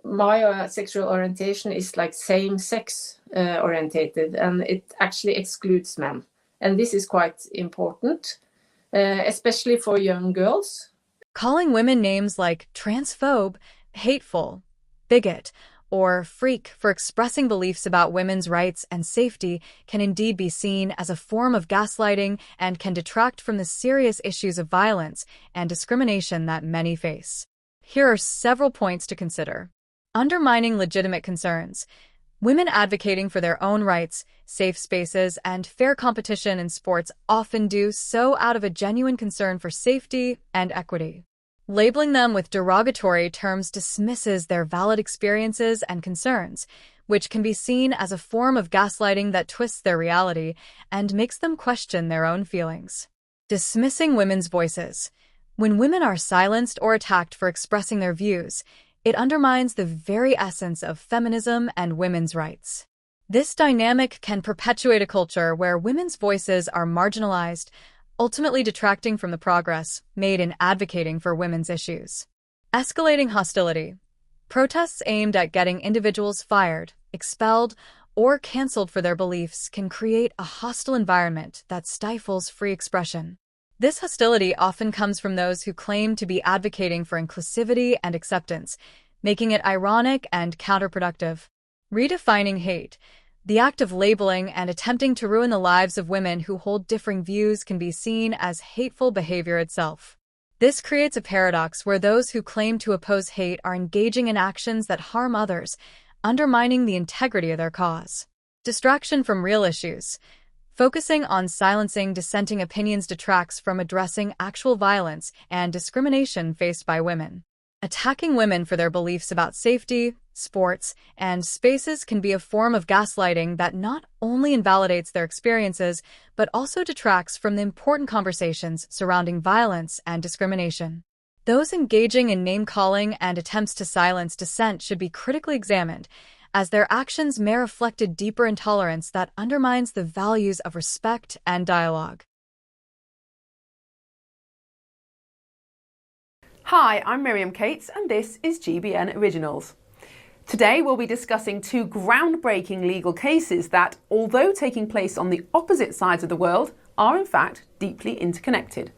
My sexual orientation is like same-sex orientated, and it actually excludes men. And this is quite important, especially for young girls. Calling women names like transphobe, hateful, bigot, or freak for expressing beliefs about women's rights and safety can indeed be seen as a form of gaslighting and can detract from the serious issues of violence and discrimination that many face. Here are several points to consider. Undermining legitimate concerns. Women advocating for their own rights, safe spaces, and fair competition in sports often do so out of a genuine concern for safety and equity. Labeling them with derogatory terms dismisses their valid experiences and concerns, which can be seen as a form of gaslighting that twists their reality and makes them question their own feelings. Dismissing women's voices. When women are silenced or attacked for expressing their views, it undermines the very essence of feminism and women's rights. This dynamic can perpetuate a culture where women's voices are marginalized, ultimately detracting from the progress made in advocating for women's issues. Escalating hostility. Protests aimed at getting individuals fired, expelled, or canceled for their beliefs can create a hostile environment that stifles free expression. This hostility often comes from those who claim to be advocating for inclusivity and acceptance, making it ironic and counterproductive. Redefining hate. The act of labeling and attempting to ruin the lives of women who hold differing views can be seen as hateful behavior itself. This creates a paradox where those who claim to oppose hate are engaging in actions that harm others, undermining the integrity of their cause. Distraction from real issues. Focusing on silencing dissenting opinions detracts from addressing actual violence and discrimination faced by women. Attacking women for their beliefs about safety, sports, and spaces can be a form of gaslighting that not only invalidates their experiences, but also detracts from the important conversations surrounding violence and discrimination. Those engaging in name-calling and attempts to silence dissent should be critically examined, as their actions may reflect a deeper intolerance that undermines the values of respect and dialogue. Hi, I'm Miriam Cates, and this is GBN Originals. Today we'll be discussing two groundbreaking legal cases that, although taking place on the opposite sides of the world, are in fact deeply interconnected.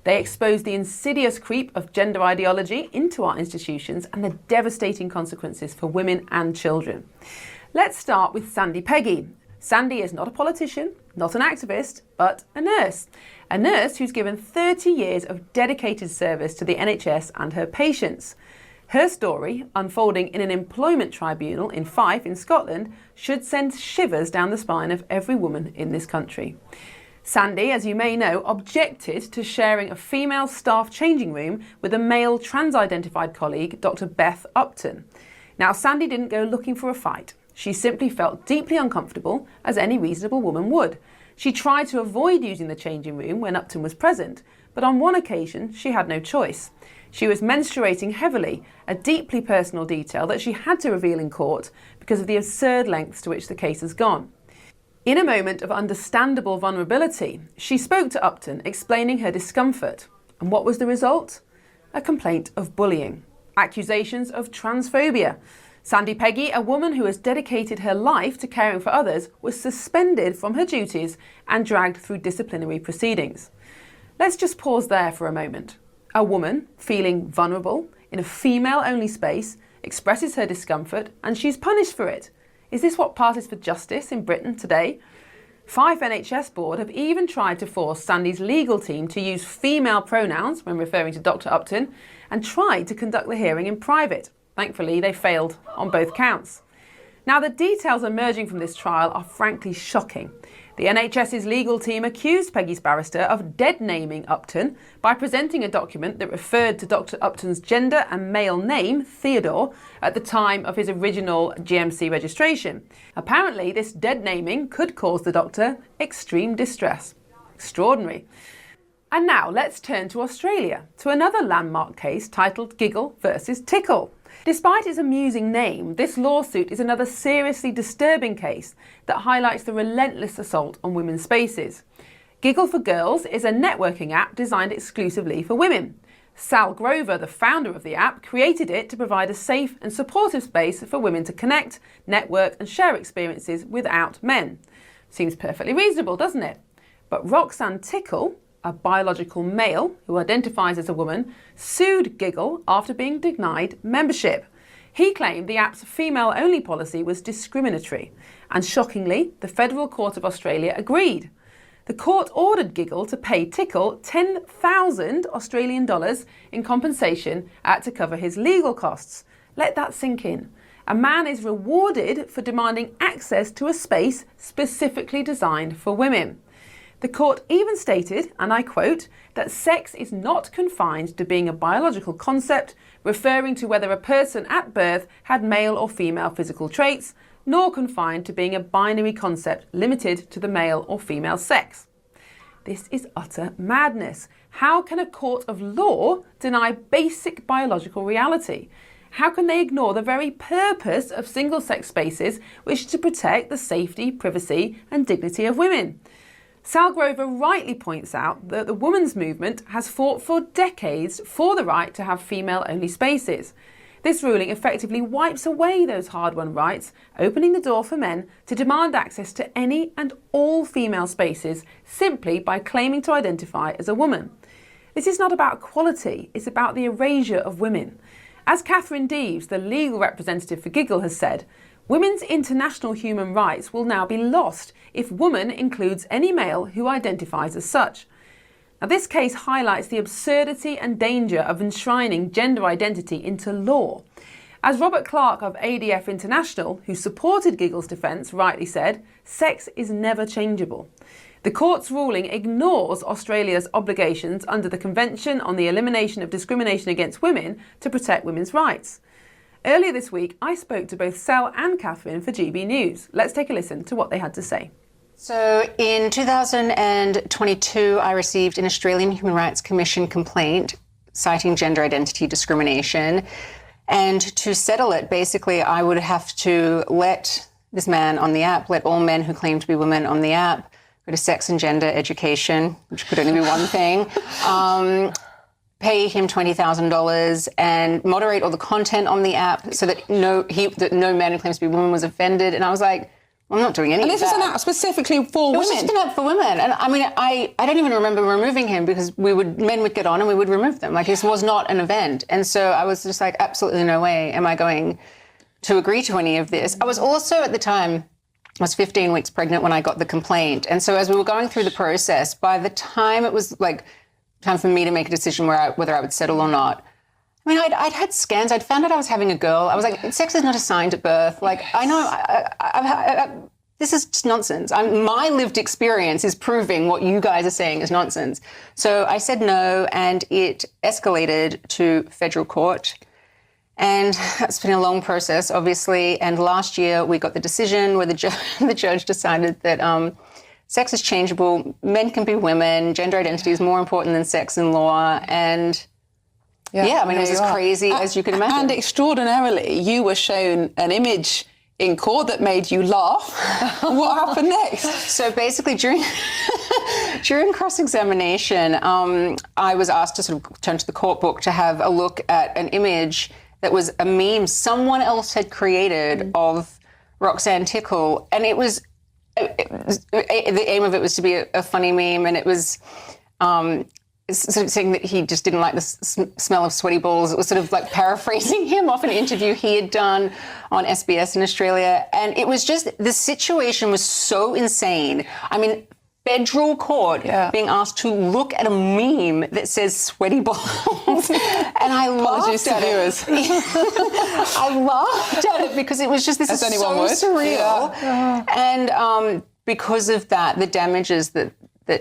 They expose the insidious creep of gender ideology into our institutions and the devastating consequences for women and children. Let's start with Sandy Peggy. Sandy is not a politician, not an activist, but a nurse who's given 30 years of dedicated service to the NHS and her patients. Her story, unfolding in an employment tribunal in Fife in Scotland, should send shivers down the spine of every woman in this country. Sandy, as you may know, objected to sharing a female staff changing room with a male trans-identified colleague, Dr. Beth Upton. Now, Sandy didn't go looking for a fight. She simply felt deeply uncomfortable, as any reasonable woman would. She tried to avoid using the changing room when Upton was present, but on one occasion she had no choice. She was menstruating heavily, a deeply personal detail that she had to reveal in court because of the absurd lengths to which the case has gone. In a moment of understandable vulnerability, she spoke to Upton, explaining her discomfort. And what was the result? A complaint of bullying. Accusations of transphobia. Sandy Peggy, a woman who has dedicated her life to caring for others, was suspended from her duties and dragged through disciplinary proceedings. Let's just pause there for a moment. A woman, feeling vulnerable, in a female-only space, expresses her discomfort and she's punished for it. Is this what passes for justice in Britain today? Fife NHS Board have even tried to force Sandy's legal team to use female pronouns when referring to Dr. Upton and tried to conduct the hearing in private. Thankfully, they failed on both counts. Now, the details emerging from this trial are frankly shocking. The NHS's legal team accused Peggy's barrister of dead-naming Upton by presenting a document that referred to Dr. Upton's gender and male name, Theodore, at the time of his original GMC registration. Apparently, this dead-naming could cause the doctor extreme distress. Extraordinary. And now let's turn to Australia, to another landmark case titled Giggle versus Tickle. Despite its amusing name, this lawsuit is another seriously disturbing case that highlights the relentless assault on women's spaces. Giggle for Girls is a networking app designed exclusively for women. Sal Grover, the founder of the app, created it to provide a safe and supportive space for women to connect, network and share experiences without men. Seems perfectly reasonable, doesn't it? But Roxanne Tickle, a biological male who identifies as a woman, sued Giggle after being denied membership. He claimed the app's female-only policy was discriminatory, and shockingly, the Federal Court of Australia agreed. The court ordered Giggle to pay Tickle 10,000 Australian dollars in compensation to cover his legal costs. Let that sink in. A man is rewarded for demanding access to a space specifically designed for women. The court even stated, and I quote, that sex is not confined to being a biological concept, referring to whether a person at birth had male or female physical traits, nor confined to being a binary concept limited to the male or female sex. This is utter madness. How can a court of law deny basic biological reality? How can they ignore the very purpose of single-sex spaces, which is to protect the safety, privacy and dignity of women? Sal Grover rightly points out that the women's movement has fought for decades for the right to have female-only spaces. This ruling effectively wipes away those hard-won rights, opening the door for men to demand access to any and all female spaces simply by claiming to identify as a woman. This is not about equality, it's about the erasure of women. As Catherine Deeves, the legal representative for Giggle, has said, women's international human rights will now be lost if woman includes any male who identifies as such. Now, this case highlights the absurdity and danger of enshrining gender identity into law. As Robert Clark of ADF International, who supported Giggle's defence, rightly said, sex is never changeable. The court's ruling ignores Australia's obligations under the Convention on the Elimination of Discrimination Against Women to protect women's rights. Earlier this week, I spoke to both Sal and Catherine for GB News. Let's take a listen to what they had to say. So in 2022, I received an Australian Human Rights Commission complaint citing gender identity discrimination. And to settle it, basically, I would have to let this man on the app, let all men who claim to be women on the app, go to sex and gender education, which could only be one thing, pay him $20,000 and moderate all the content on the app so that no man who claims to be a woman was offended. And I was like, I'm not doing any of that. And this is an app specifically for women? It was just an app for women. And I mean, I don't even remember removing him because men would get on and we would remove them. Like, this was not an event. And so I was just like, absolutely no way am I going to agree to any of this. I was also, at the time, I was 15 weeks pregnant when I got the complaint. And so as we were going through the process, by the time it was like time for me to make a decision whether I would settle or not, I mean, I'd had scans. I'd found out I was having a girl. I was like, sex is not assigned at birth. Like, I know, this is just nonsense. My lived experience is proving what you guys are saying is nonsense. So I said no, and it escalated to federal court. And it's been a long process, obviously. And last year we got the decision where the judge decided that sex is changeable. Men can be women. Gender identity is more important than sex in law. And yeah, I mean, it was as crazy as you can imagine. And extraordinarily, you were shown an image in court that made you laugh. What happened next? So basically, during cross-examination, I was asked to sort of turn to the court book to have a look at an image that was a meme someone else had created of Roxanne Tickle. And it was, the aim of it was to be a funny meme, and it was sort of saying that he just didn't like the smell of sweaty balls. It was sort of like paraphrasing him off an interview he had done on SBS in Australia. And it was just, the situation was so insane. I mean, federal court being asked to look at a meme that says sweaty balls. And I laughed at it. I laughed at it because it was just, this is so surreal. Yeah. And because of that, the damages that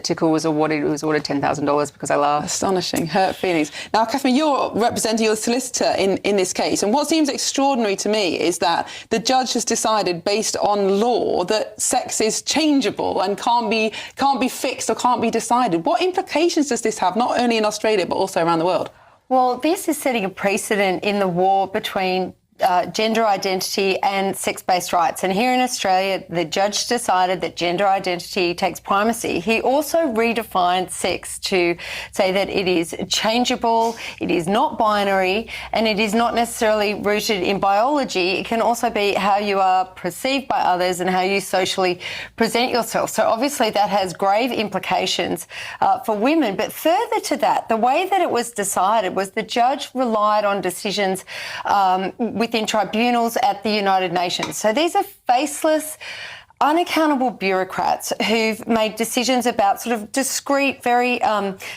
Tickle was awarded, $10,000 because I laughed. Astonishing, hurt feelings. Now, Catherine, you're representing your solicitor in this case, and what seems extraordinary to me is that the judge has decided, based on law, that sex is changeable and can't be fixed or can't be decided. What implications does this have, not only in Australia but also around the world? Well, this is setting a precedent in the war between gender identity and sex-based rights. And here in Australia, the judge decided that gender identity takes primacy. He also redefined sex to say that it is changeable, it is not binary, and it is not necessarily rooted in biology. It can also be how you are perceived by others and how you socially present yourself. So obviously that has grave implications for women. But further to that, the way that it was decided was the judge relied on decisions within tribunals at the United Nations. So these are faceless, unaccountable bureaucrats who've made decisions about sort of discrete, very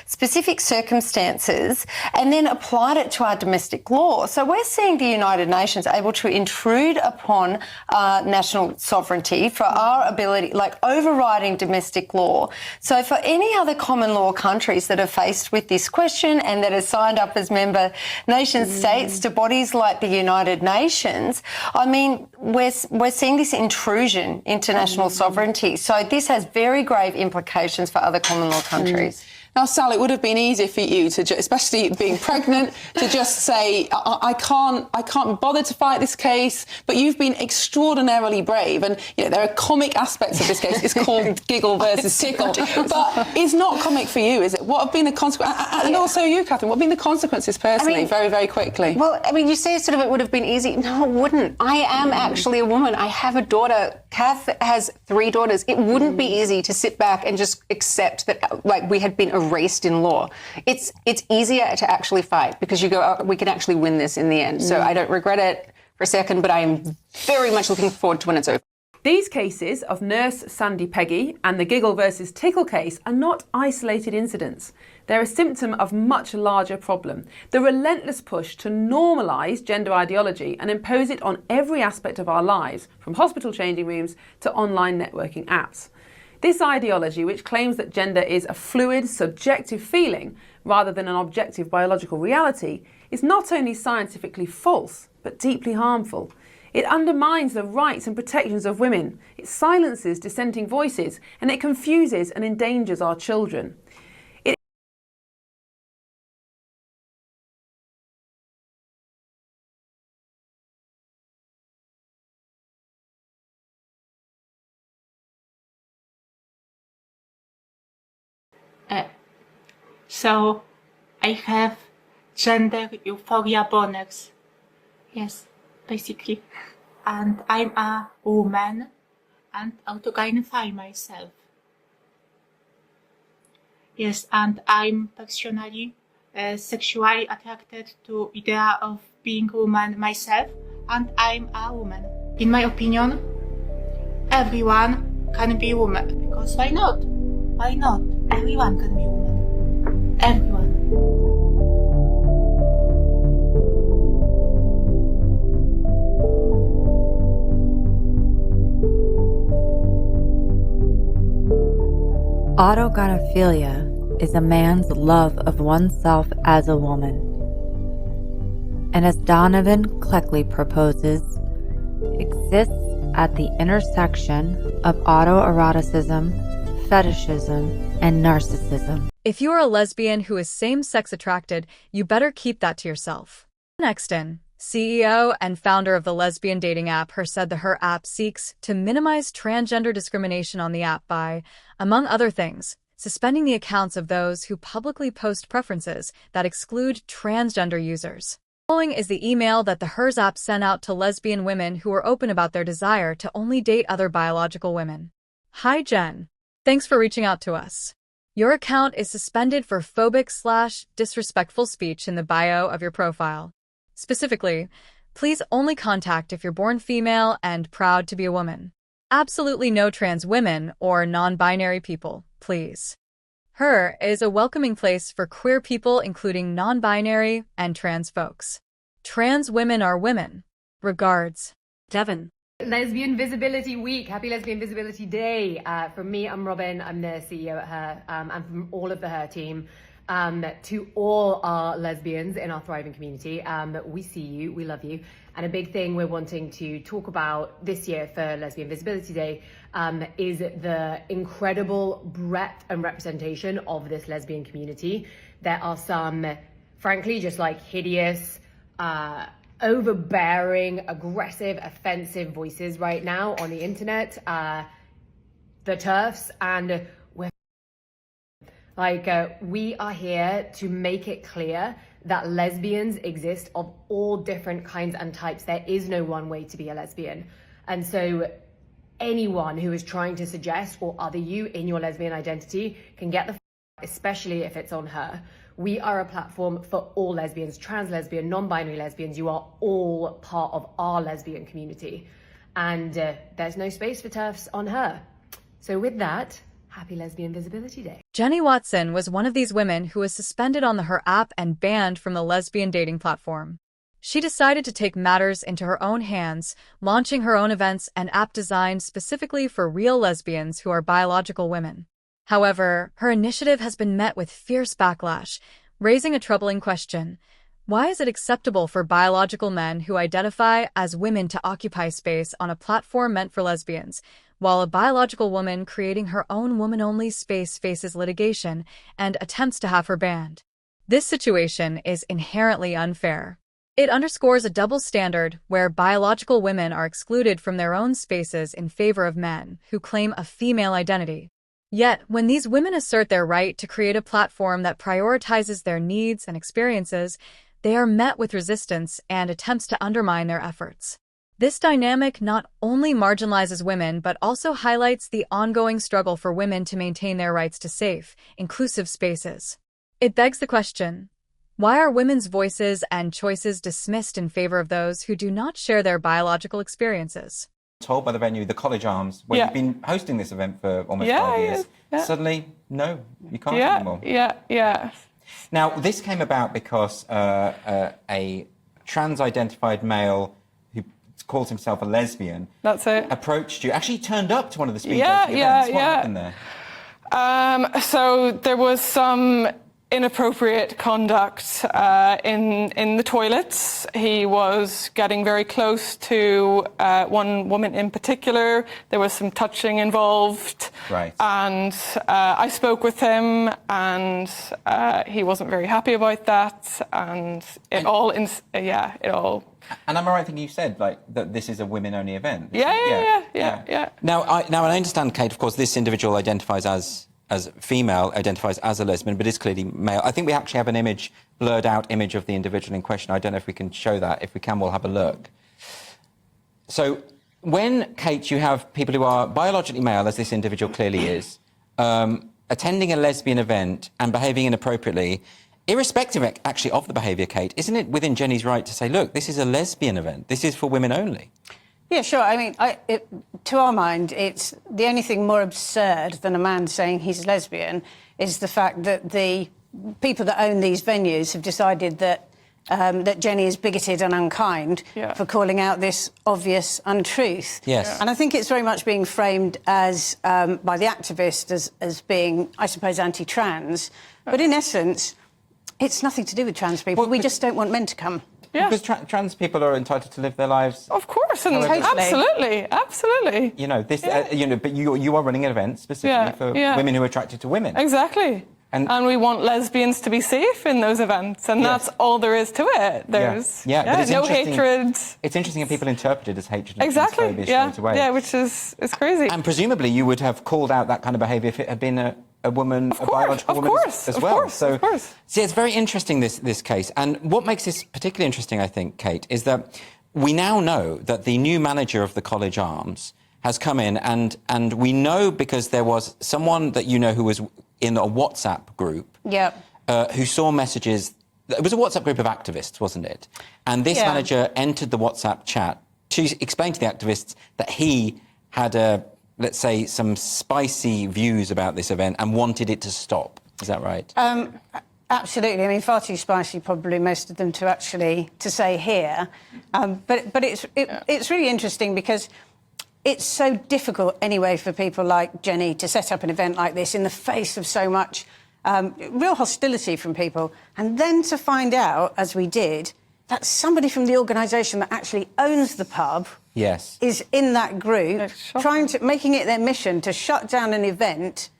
specific circumstances and then applied it to our domestic law. So we're seeing the United Nations able to intrude upon national sovereignty for our ability, like overriding domestic law. So for any other common law countries that are faced with this question and that are signed up as member nation states to bodies like the United Nations, I mean, we're seeing this intrusion into national sovereignty. So this has very grave implications for other common law countries. Now, Sal, it would have been easy for you to, especially being pregnant, to just say, I can't be bothered to fight this case. But you've been extraordinarily brave, and there are comic aspects of this case. It's called Giggle versus Tickle, but it's not comic for you, is it? What have been the consequences? And also you, Catherine, what have been the consequences personally, very, very quickly? Well, I mean, you say sort of it would have been easy. No, it wouldn't. I am actually a woman. I have a daughter. Kath has 3 daughters. It wouldn't be easy to sit back and just accept that, like, we had been erased in law. It's easier to actually fight because you go, oh, we can actually win this in the end. So I don't regret it for a second, but I'm very much looking forward to when it's over. These cases of nurse Sandy Peggy and the Giggle versus Tickle case are not isolated incidents. They're a symptom of a much larger problem, the relentless push to normalise gender ideology and impose it on every aspect of our lives, from hospital changing rooms to online networking apps. This ideology, which claims that gender is a fluid, subjective feeling rather than an objective biological reality, is not only scientifically false, but deeply harmful. It undermines the rights and protections of women, it silences dissenting voices, and it confuses and endangers our children. So I have gender euphoria bonus. Yes, basically. And I'm a woman and auto-identify myself. Yes, and I'm personally sexually attracted to idea of being a woman myself, and I'm a woman. In my opinion, everyone can be a woman, because why not? Why not? Everyone can be a woman. Everyone. Autogynephilia is a man's love of oneself as a woman. And as Donovan Cleckley proposes, exists at the intersection of autoeroticism, fetishism, and narcissism. If you are a lesbian who is same-sex attracted, you better keep that to yourself. Next in, CEO and founder of the lesbian dating app Her said that her app seeks to minimize transgender discrimination on the app by, among other things, suspending the accounts of those who publicly post preferences that exclude transgender users. Following is the email that the Hers app sent out to lesbian women who were open about their desire to only date other biological women. Hi Jen. Thanks for reaching out to us. Your account is suspended for phobic/disrespectful speech in the bio of your profile. Specifically, please only contact if you're born female and proud to be a woman. Absolutely no trans women or non-binary people, please. Her is a welcoming place for queer people, including non-binary and trans folks. Trans women are women. Regards, Devon. Lesbian Visibility Week. Happy Lesbian Visibility Day. From me, I'm Robin. I'm the CEO at Her, and from all of the Her team, to all our lesbians in our thriving community, we see you, we love you. And a big thing we're wanting to talk about this year for Lesbian Visibility Day is the incredible breadth and representation of this lesbian community. There are some, frankly, just like hideous, overbearing, aggressive, offensive voices right now on the internet, the TERFs, and we're we are here to make it clear that lesbians exist of all different kinds and types. There is no one way to be a lesbian. And so anyone who is trying to suggest or other you in your lesbian identity can get the especially if it's on Her. We are a platform for all lesbians, trans lesbian, non-binary lesbians. You are all part of our lesbian community. and there's no space for TERFs on her. So with that, happy Lesbian Visibility Day. Jenny Watson was one of these women who was suspended on the Her app and banned from the lesbian dating platform. She decided to take matters into her own hands, launching her own events and app designed specifically for real lesbians who are biological women. However, her initiative has been met with fierce backlash, raising a troubling question. Why is it acceptable for biological men who identify as women to occupy space on a platform meant for lesbians, while a biological woman creating her own woman-only space faces litigation and attempts to have her banned? This situation is inherently unfair. It underscores a double standard where biological women are excluded from their own spaces in favor of men who claim a female identity. Yet, when these women assert their right to create a platform that prioritizes their needs and experiences, they are met with resistance and attempts to undermine their efforts. This dynamic not only marginalizes women but also highlights the ongoing struggle for women to maintain their rights to safe, inclusive spaces. It begs the question, why are women's voices and choices dismissed in favor of those who do not share their biological experiences? Told by the venue, the College Arms, where you've been hosting this event for almost 5 years, suddenly, no, you can't anymore. Yeah. Now, this came about because a trans-identified male who calls himself a lesbian approached you, actually turned up to one of the speed dating events. What happened there? So there was some inappropriate conduct in the toilets. He was getting very close to one woman in particular. There was some touching involved. Right. And I spoke with him, and he wasn't very happy about that. And it all. And am I right thinking you said that this is a women-only event? Yeah. Now, I understand, Kate. Of course, this individual identifies as female, identifies as a lesbian, but is clearly male. I think we actually have an blurred out image of the individual in question. I don't know if we can show that. If we can, we'll have a look. So when, Kate, you have people who are biologically male, as this individual clearly is, attending a lesbian event and behaving inappropriately, irrespective actually of the behaviour, Kate, isn't it within Jenny's right to say, look, this is a lesbian event, this is for women only? Yeah, sure. I mean, to our mind, it's the only thing more absurd than a man saying he's lesbian is the fact that the people that own these venues have decided that that Jenny is bigoted and unkind for calling out this obvious untruth. Yes. And I think it's very much being framed as by the activist as being, I suppose, anti-trans. But in essence, it's nothing to do with trans people. We just don't want men to come. Yeah. Because trans people are entitled to live their lives. Of course, and absolutely. You know this. But you are running an event specifically for women who are attracted to women. Exactly. And we want lesbians to be safe in those events, and that's all there is to it. There's but it's no hatred. It's interesting that people interpret it as hatred. Exactly. And straight away. Yeah, which is crazy. And presumably you would have called out that kind of behaviour if it had been a woman, a biological woman as well. So it's very interesting, this case. And what makes this particularly interesting, I think, Kate, is that we now know that the new manager of the College Arms has come in, and we know because there was someone that you know who was in a WhatsApp group who saw messages. It was a WhatsApp group of activists, wasn't it? And this manager entered the WhatsApp chat to explain to the activists that he had let's say, some spicy views about this event and wanted it to stop. Is that right? Absolutely. I mean, far too spicy, probably, most of them to say here. But it's really interesting because it's so difficult anyway for people like Jenny to set up an event like this in the face of so much real hostility from people. And then to find out, as we did, that somebody from the organisation that actually owns the pub is in that group, making it their mission to shut down an event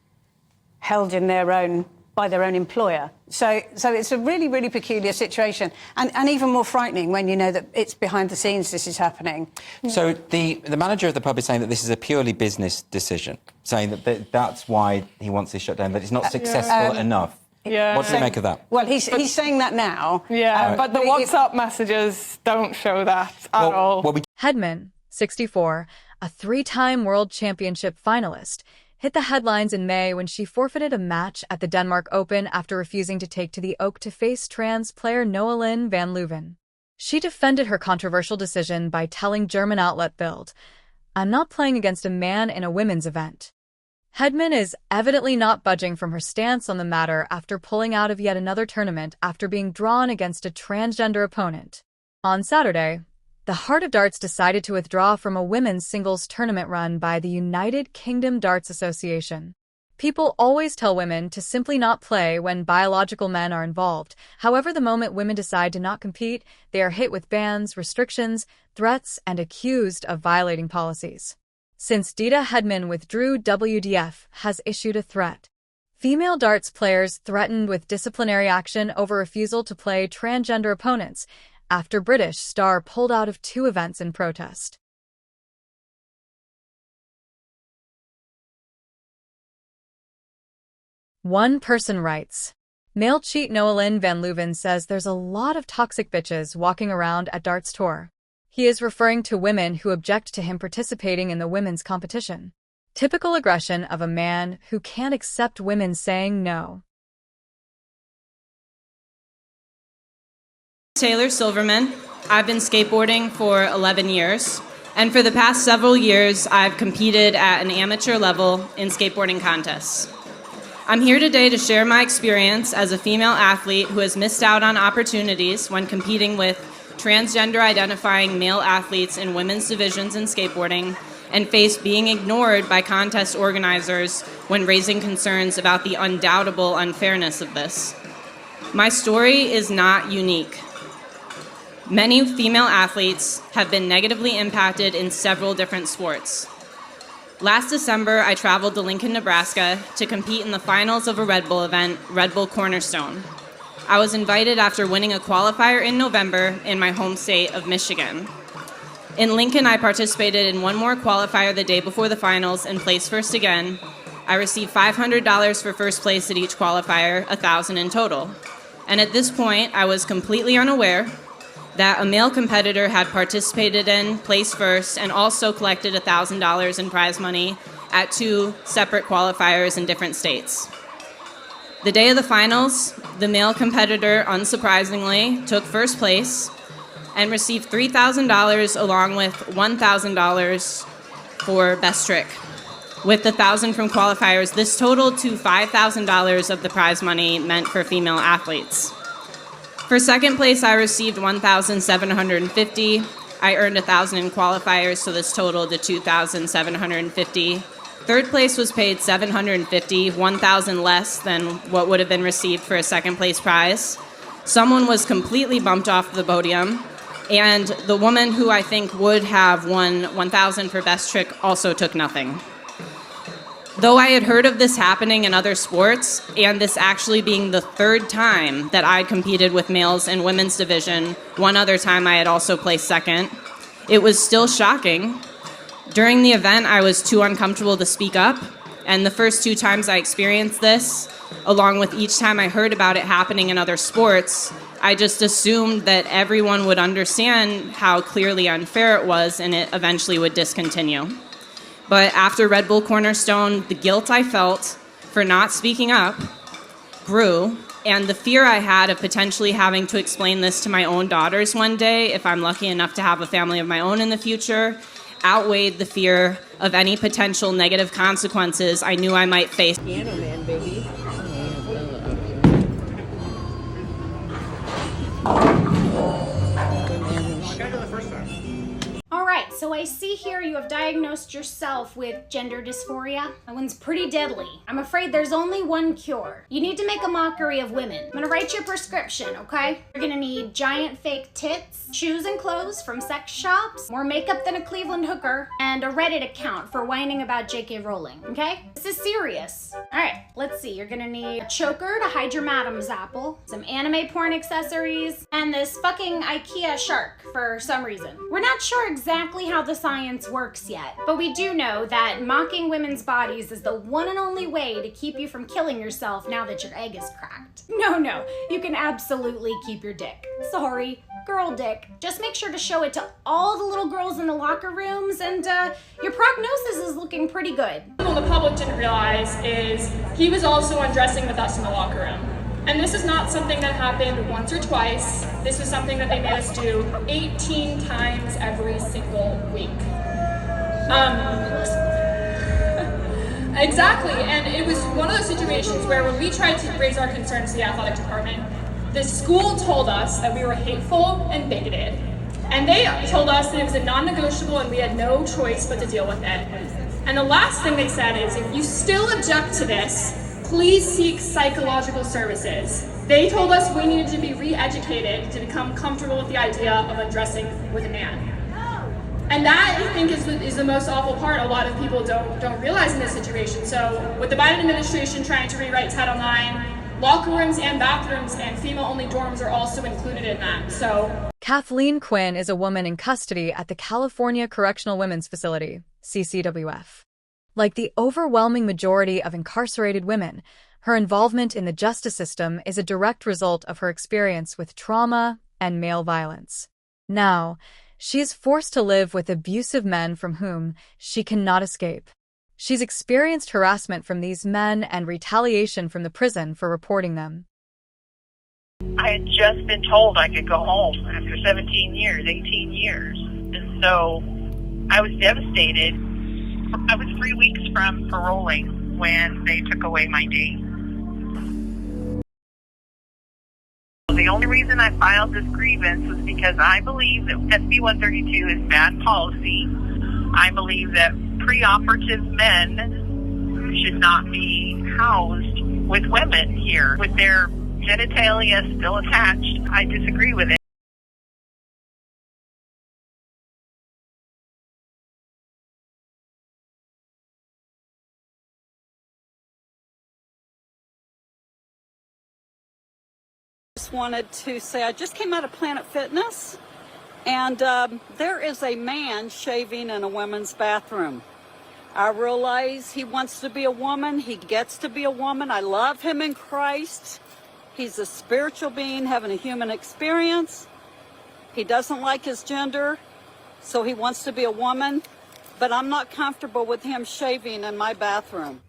held in by their own employer. So it's a really, really peculiar situation, and even more frightening when you know that it's behind the scenes this is happening. So the manager of the pub is saying that this is a purely business decision, saying that's why he wants this shut down, that it's not successful enough. What do you make of that? Well, he's saying that now. But the WhatsApp messages don't show that at all. Hedman, 64, a 3-time World Championship finalist, hit the headlines in May when she forfeited a match at the Denmark Open after refusing to take to the oak to face trans player Noelin van Leuven. She defended her controversial decision by telling German outlet Bild, "I'm not playing against a man in a women's event." Hedman is evidently not budging from her stance on the matter after pulling out of yet another tournament after being drawn against a transgender opponent. On Saturday, the Heart of Darts decided to withdraw from a women's singles tournament run by the United Kingdom Darts Association. People always tell women to simply not play when biological men are involved. However, the moment women decide to not compete, they are hit with bans, restrictions, threats, and accused of violating policies. Since Dita Hedman withdrew, WDF has issued a threat. Female darts players threatened with disciplinary action over refusal to play transgender opponents after British star pulled out of 2 events in protest. One person writes, "Male cheat Noelin Van Leuven says there's a lot of toxic bitches walking around at Darts Tour." He is referring to women who object to him participating in the women's competition. Typical aggression of a man who can't accept women saying no. Taylor Silverman. I've been skateboarding for 11 years, and for the past several years, I've competed at an amateur level in skateboarding contests. I'm here today to share my experience as a female athlete who has missed out on opportunities when competing with transgender-identifying male athletes in women's divisions in skateboarding and faced being ignored by contest organizers when raising concerns about the undoubtable unfairness of this. My story is not unique. Many female athletes have been negatively impacted in several different sports. Last December, I traveled to Lincoln, Nebraska to compete in the finals of a Red Bull event, Red Bull Cornerstone. I was invited after winning a qualifier in November in my home state of Michigan. In Lincoln, I participated in one more qualifier the day before the finals and placed first again. I received $500 for first place at each qualifier, $1,000 in total. And at this point, I was completely unaware that a male competitor had participated in, placed first, and also collected $1,000 in prize money at 2 separate qualifiers in different states. The day of the finals, the male competitor, unsurprisingly, took first place and received $3,000 along with $1,000 for best trick. With the $1,000 from qualifiers, this totaled to $5,000 of the prize money meant for female athletes. For second place, I received $1,750. I earned $1,000 in qualifiers, so this totaled to $2,750. Third place was paid $750, $1,000 less than what would have been received for a second place prize. Someone was completely bumped off the podium, and the woman who I think would have won $1,000 for best trick also took nothing. Though I had heard of this happening in other sports, and this actually being the 3rd time that I'd competed with males in women's division, one other time I had also placed second, it was still shocking. During the event, I was too uncomfortable to speak up, and the first 2 times I experienced this, along with each time I heard about it happening in other sports, I just assumed that everyone would understand how clearly unfair it was and it eventually would discontinue. But after Red Bull Cornerstone, the guilt I felt for not speaking up grew, and the fear I had of potentially having to explain this to my own daughters one day, if I'm lucky enough to have a family of my own in the future, outweighed the fear of any potential negative consequences I knew I might face. Piano man, baby. All right, so I see here you have diagnosed yourself with gender dysphoria. That one's pretty deadly. I'm afraid there's only one cure. You need to make a mockery of women. I'm gonna write you a prescription, okay? You're gonna need giant fake tits, shoes and clothes from sex shops, more makeup than a Cleveland hooker, and a Reddit account for whining about J.K. Rowling, okay? This is serious. All right, let's see. You're gonna need a choker to hide your madam's apple, some anime porn accessories, and this fucking IKEA shark for some reason. We're not sure exactly how the science works yet, but we do know that mocking women's bodies is the one and only way to keep you from killing yourself now that your egg is cracked. No, you can absolutely keep your dick. Sorry, girl dick. Just make sure to show it to all the little girls in the locker rooms, and your prognosis is looking pretty good. What the public didn't realize is he was also undressing with us in the locker room. And this is not something that happened once or twice. This is something that they made us do 18 times every single week. Exactly, and it was one of those situations where when we tried to raise our concerns to the athletic department, the school told us that we were hateful and bigoted. And they told us that it was a non-negotiable and we had no choice but to deal with it. And the last thing they said is, if you still object to this, please seek psychological services. They told us we needed to be re-educated to become comfortable with the idea of undressing with a man. And that, I think, is the most awful part a lot of people don't realize in this situation. So with the Biden administration trying to rewrite Title IX, locker rooms and bathrooms and female-only dorms are also included in that. So Kathleen Quinn is a woman in custody at the California Correctional Women's Facility, CCWF. Like the overwhelming majority of incarcerated women, her involvement in the justice system is a direct result of her experience with trauma and male violence. Now, she is forced to live with abusive men from whom she cannot escape. She's experienced harassment from these men and retaliation from the prison for reporting them. I had just been told I could go home after 17 years, 18 years. And so I was devastated. I was 3 weeks from paroling when they took away my date. The only reason I filed this grievance was because I believe that SB 132 is bad policy. I believe that preoperative men should not be housed with women here with their genitalia still attached. I disagree with it. Just wanted to say I just came out of Planet Fitness, and there is a man shaving in a women's bathroom. I realize he wants to be a woman. He gets to be a woman. I love him in Christ. He's a spiritual being having a human experience. He doesn't like his gender, so he wants to be a woman, but I'm not comfortable with him shaving in my bathroom.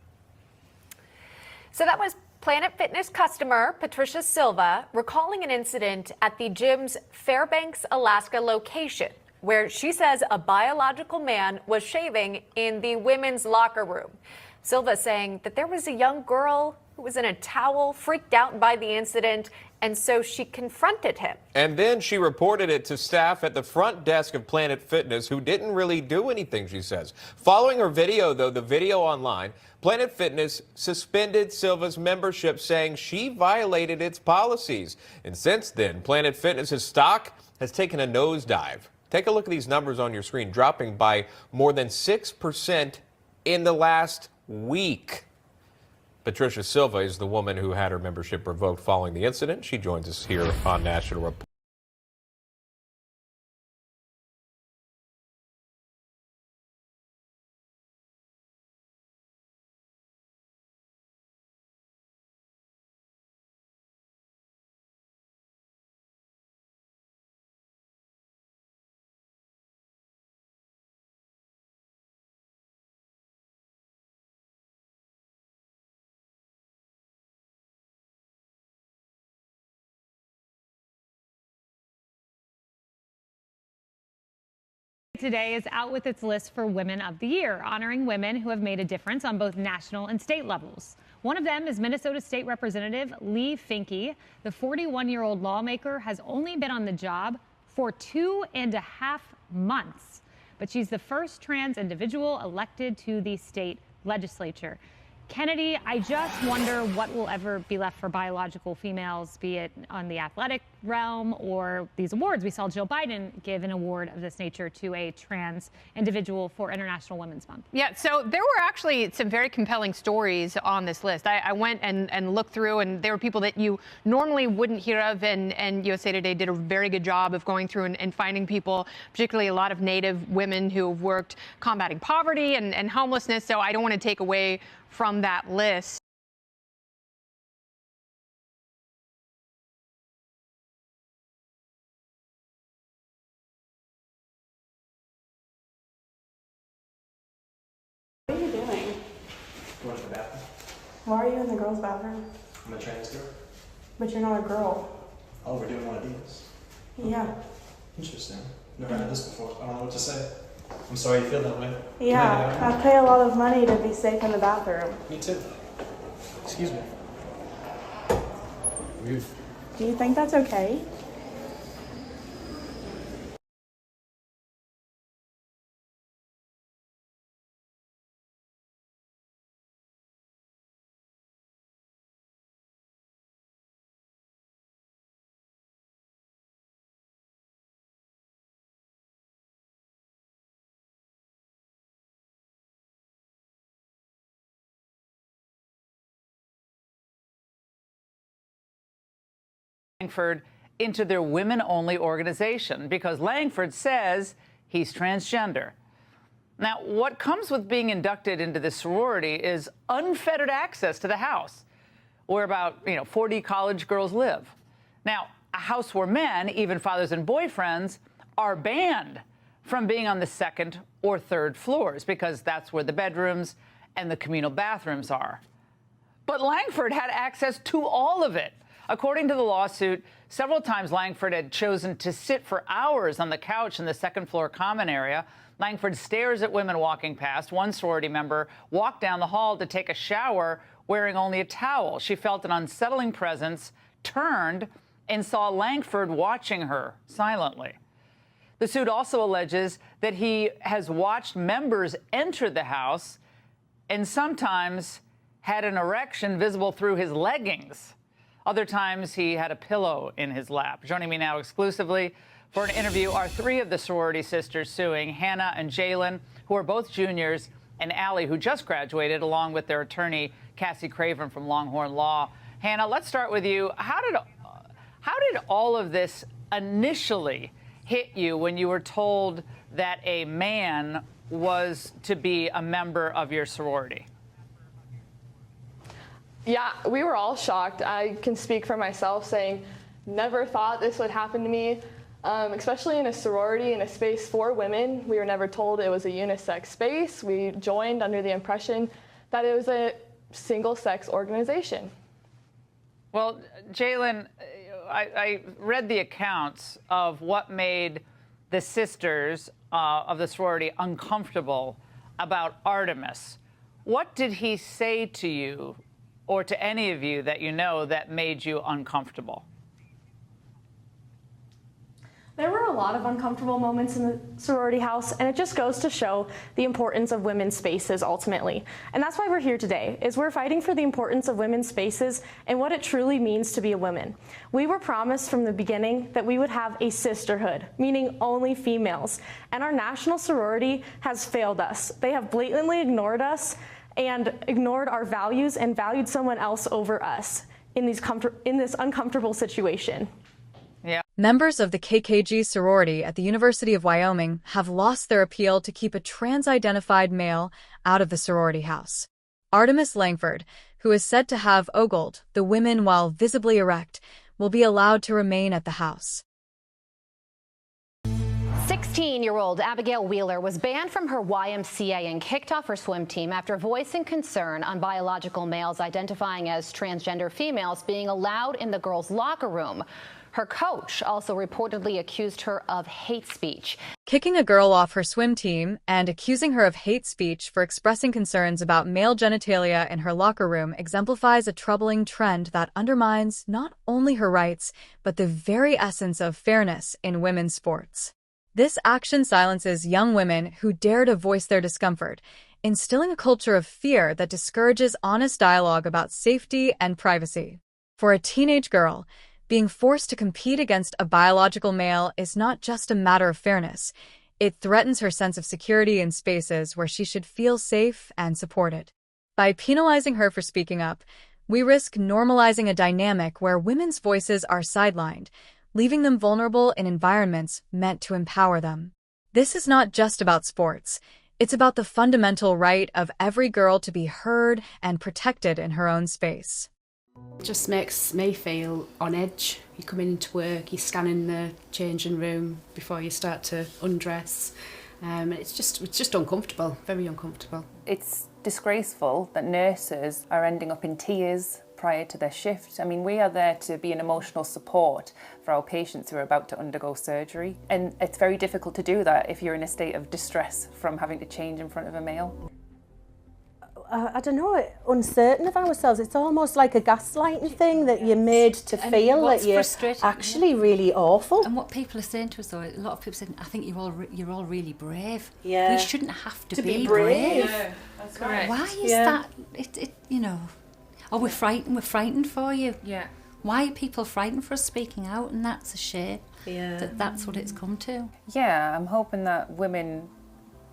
So that was Planet Fitness customer Patricia Silva recalling an incident at the gym's Fairbanks, Alaska location, where she says a biological man was shaving in the women's locker room. Silva saying that there was a young girl who was in a towel, freaked out by the incident, and so she confronted him. And then she reported it to staff at the front desk of Planet Fitness, who didn't really do anything, she says. Following her video, though, the video online, Planet Fitness suspended Silva's membership, saying she violated its policies. And since then, Planet Fitness's stock has taken a nosedive. Take a look at these numbers on your screen, dropping by more than 6% in the last week. Patricia Silva is the woman who had her membership revoked following the incident. She joins us here on National Report. Today is out with its list for Women of the Year, honoring women who have made a difference on both national and state levels. One of them is Minnesota State Representative Lee Finke. The 41-year-old lawmaker has only been on the job for 2.5 months, but she's the first trans individual elected to the state legislature. Kennedy, I just wonder what will ever be left for biological females, be it on the athletic realm or these awards. We saw Jill Biden give an award of this nature to a trans individual for International Women's Month. Yeah, so there were actually some very compelling stories on this list. I went and looked through, and there were people that you normally wouldn't hear of, and USA Today did a very good job of going through and finding people, particularly a lot of Native women who have worked combating poverty and homelessness. So I don't want to take away from that list. What are you doing? Going to the bathroom. Why are you in the girls' bathroom? I'm a trans girl. But you're not a girl. Oh, we're doing one of these. Yeah. Interesting. Never had this before. I don't know what to say. I'm sorry you feel that way. Yeah, I pay a lot of money to be safe in the bathroom. Me too. Excuse me. Rude. Do you think that's okay? Langford into their women-only organization because Langford says he's transgender. Now, what comes with being inducted into this sorority is unfettered access to the house, where about 40 college girls live. Now, a house where men, even fathers and boyfriends, are banned from being on the second or third floors because that's where the bedrooms and the communal bathrooms are. But Langford had access to all of it. According to the lawsuit, several times Langford had chosen to sit for hours on the couch in the second floor common area. Langford stares at women walking past. One sorority member walked down the hall to take a shower wearing only a towel. She felt an unsettling presence, turned, and saw Langford watching her silently. The suit also alleges that he has watched members enter the house and sometimes had an erection visible through his leggings. Other times, he had a pillow in his lap. Joining me now exclusively for an interview are three of the sorority sisters suing, Hannah and Jalen, who are both juniors, and Allie, who just graduated, along with their attorney, Cassie Craven from Longhorn Law. Hannah, let's start with you. How did all of this initially hit you when you were told that a man was to be a member of your sorority? Yeah, we were all shocked. I can speak for myself saying, never thought this would happen to me, especially in a sorority, in a space for women. We were never told it was a unisex space. We joined under the impression that it was a single-sex organization. Well, Jalen, I read the accounts of what made the sisters of the sorority uncomfortable about Artemis. What did he say to you or to any of you that you know that made you uncomfortable? There were a lot of uncomfortable moments in the sorority house, and it just goes to show the importance of women's spaces ultimately. And that's why we're here today, is we're fighting for the importance of women's spaces and what it truly means to be a woman. We were promised from the beginning that we would have a sisterhood, meaning only females, and our national sorority has failed us. They have blatantly ignored us and ignored our values and valued someone else over us in this uncomfortable situation. Yeah. Members of the KKG sorority at the University of Wyoming have lost their appeal to keep a trans-identified male out of the sorority house. Artemis Langford, who is said to have ogled the women while visibly erect, will be allowed to remain at the house. 16-year-old Abigail Wheeler was banned from her YMCA and kicked off her swim team after voicing concern on biological males identifying as transgender females being allowed in the girls' locker room. Her coach also reportedly accused her of hate speech. Kicking a girl off her swim team and accusing her of hate speech for expressing concerns about male genitalia in her locker room exemplifies a troubling trend that undermines not only her rights, but the very essence of fairness in women's sports. This action silences young women who dare to voice their discomfort, instilling a culture of fear that discourages honest dialogue about safety and privacy. For a teenage girl, being forced to compete against a biological male is not just a matter of fairness. It threatens her sense of security in spaces where she should feel safe and supported. By penalizing her for speaking up, we risk normalizing a dynamic where women's voices are sidelined, leaving them vulnerable in environments meant to empower them. This is not just about sports. It's about the fundamental right of every girl to be heard and protected in her own space. It just makes me feel on edge. You come into work, you're scanning the changing room before you start to undress. It's just uncomfortable, very uncomfortable. It's disgraceful that nurses are ending up in tears prior to their shift. I mean, we are there to be an emotional support for our patients who are about to undergo surgery. And it's very difficult to do that if you're in a state of distress from having to change in front of a male. I don't know, uncertain of ourselves. It's almost like a gaslighting thing that you're made to feel that you're actually really awful. And what people are saying to us, though, a lot of people saying, I think you're all really brave. Yeah. We shouldn't have to be brave. No, that's correct. Why is that? You know, oh, we're frightened for you. Yeah. Why are people frightened for us speaking out? And that's a shame. Yeah. That's what it's come to. Yeah, I'm hoping that women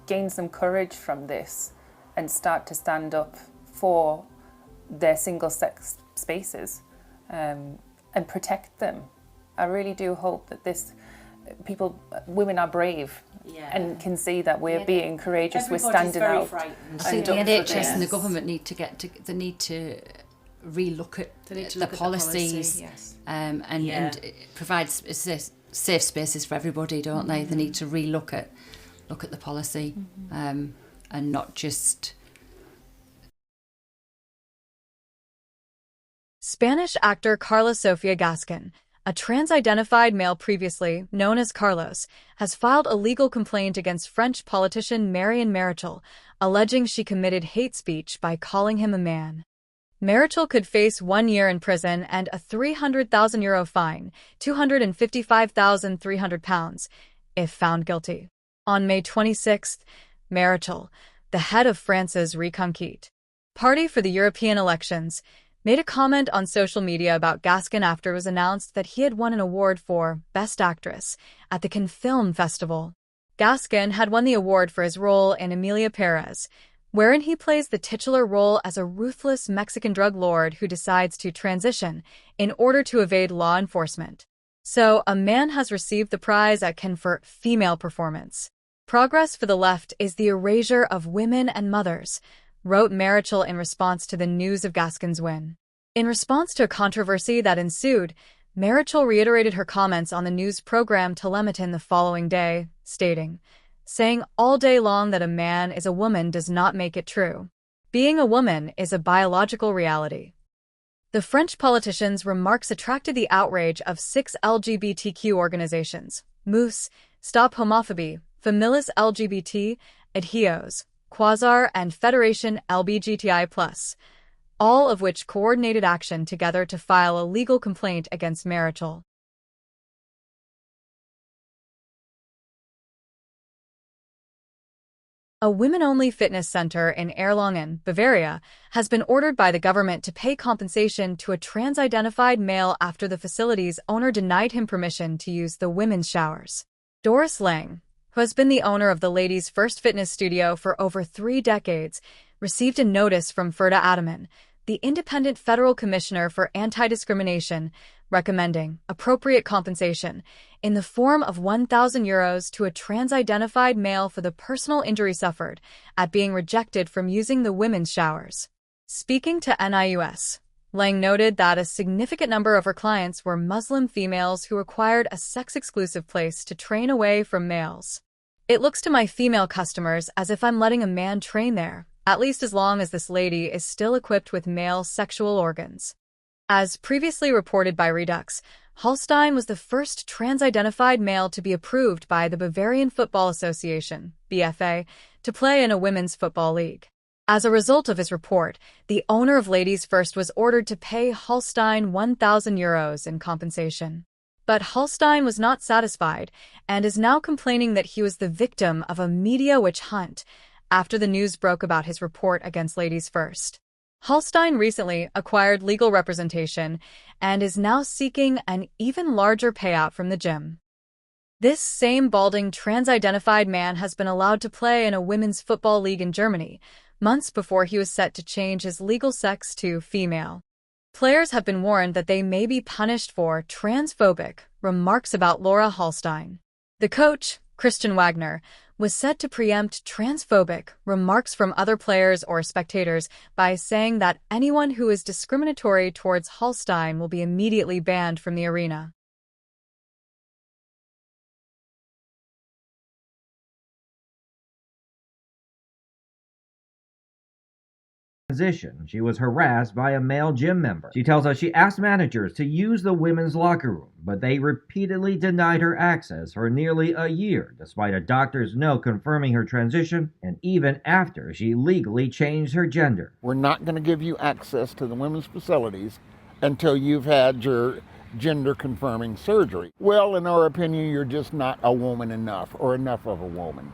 gain some courage from this and start to stand up for their single-sex spaces and protect them. I really do hope that women are brave and can see that we're being courageous, we're standing out. I think the NHS and the government need to relook at the policies and provide safe spaces for everybody, don't they? They need to relook at the policy. And not just... Spanish actor Carlos Sofia Gascon, a trans-identified male previously known as Carlos, has filed a legal complaint against French politician Marion Marichal, alleging she committed hate speech by calling him a man. Marichal could face 1 year in prison and a €300,000 fine, £255,300, if found guilty. On May 26th, Marichal, the head of France's Reconquête Party for the European elections, made a comment on social media about Gascon after it was announced that he had won an award for Best Actress at the Cannes Film Festival. Gascon had won the award for his role in Emilia Perez, wherein he plays the titular role as a ruthless Mexican drug lord who decides to transition in order to evade law enforcement. So, a man has received the prize at Cannes for female performance. Progress for the left is the erasure of women and mothers, wrote Marichal in response to the news of Gascon's win. In response to a controversy that ensued, Marichal reiterated her comments on the news program Telematin the following day, stating, saying all day long that a man is a woman does not make it true. Being a woman is a biological reality. The French politician's remarks attracted the outrage of 6 LGBTQ organizations: Mousse, Stop Homophobie, Femilis LGBT, Adhios, Quasar, and Federation LBGTI+, all of which coordinated action together to file a legal complaint against Marichal. A women-only fitness center in Erlangen, Bavaria, has been ordered by the government to pay compensation to a trans-identified male after the facility's owner denied him permission to use the women's showers. Doris Lang, who has been the owner of the Ladies First Fitness Studio for over 3 decades, received a notice from Ferda Adaman, the Independent Federal Commissioner for Anti-Discrimination, recommending appropriate compensation in the form of €1,000 to a trans-identified male for the personal injury suffered at being rejected from using the women's showers. Speaking to NIUS, Lang noted that a significant number of her clients were Muslim females who required a sex-exclusive place to train away from males. It looks to my female customers as if I'm letting a man train there, at least as long as this lady is still equipped with male sexual organs. As previously reported by Redux, Hallstein was the first trans-identified male to be approved by the Bavarian Football Association, BFA, to play in a women's football league. As a result of his report, the owner of Ladies First was ordered to pay Hallstein €1,000 in compensation. But Hallstein was not satisfied and is now complaining that he was the victim of a media witch hunt after the news broke about his report against Ladies First. Hallstein recently acquired legal representation and is now seeking an even larger payout from the gym. This same balding trans-identified man has been allowed to play in a women's football league in Germany, months before he was set to change his legal sex to female. Players have been warned that they may be punished for transphobic remarks about Laura Hallstein. The coach, Christian Wagner, was set to preempt transphobic remarks from other players or spectators by saying that anyone who is discriminatory towards Hallstein will be immediately banned from the arena. transition, she was harassed by a male gym member. She tells us she asked managers to use the women's locker room, but they repeatedly denied her access for nearly a year, despite a doctor's note confirming her transition, and even after she legally changed her gender. We're not going to give you access to the women's facilities until you've had your gender-confirming surgery. Well, in our opinion, you're just not a woman enough, or enough of a woman.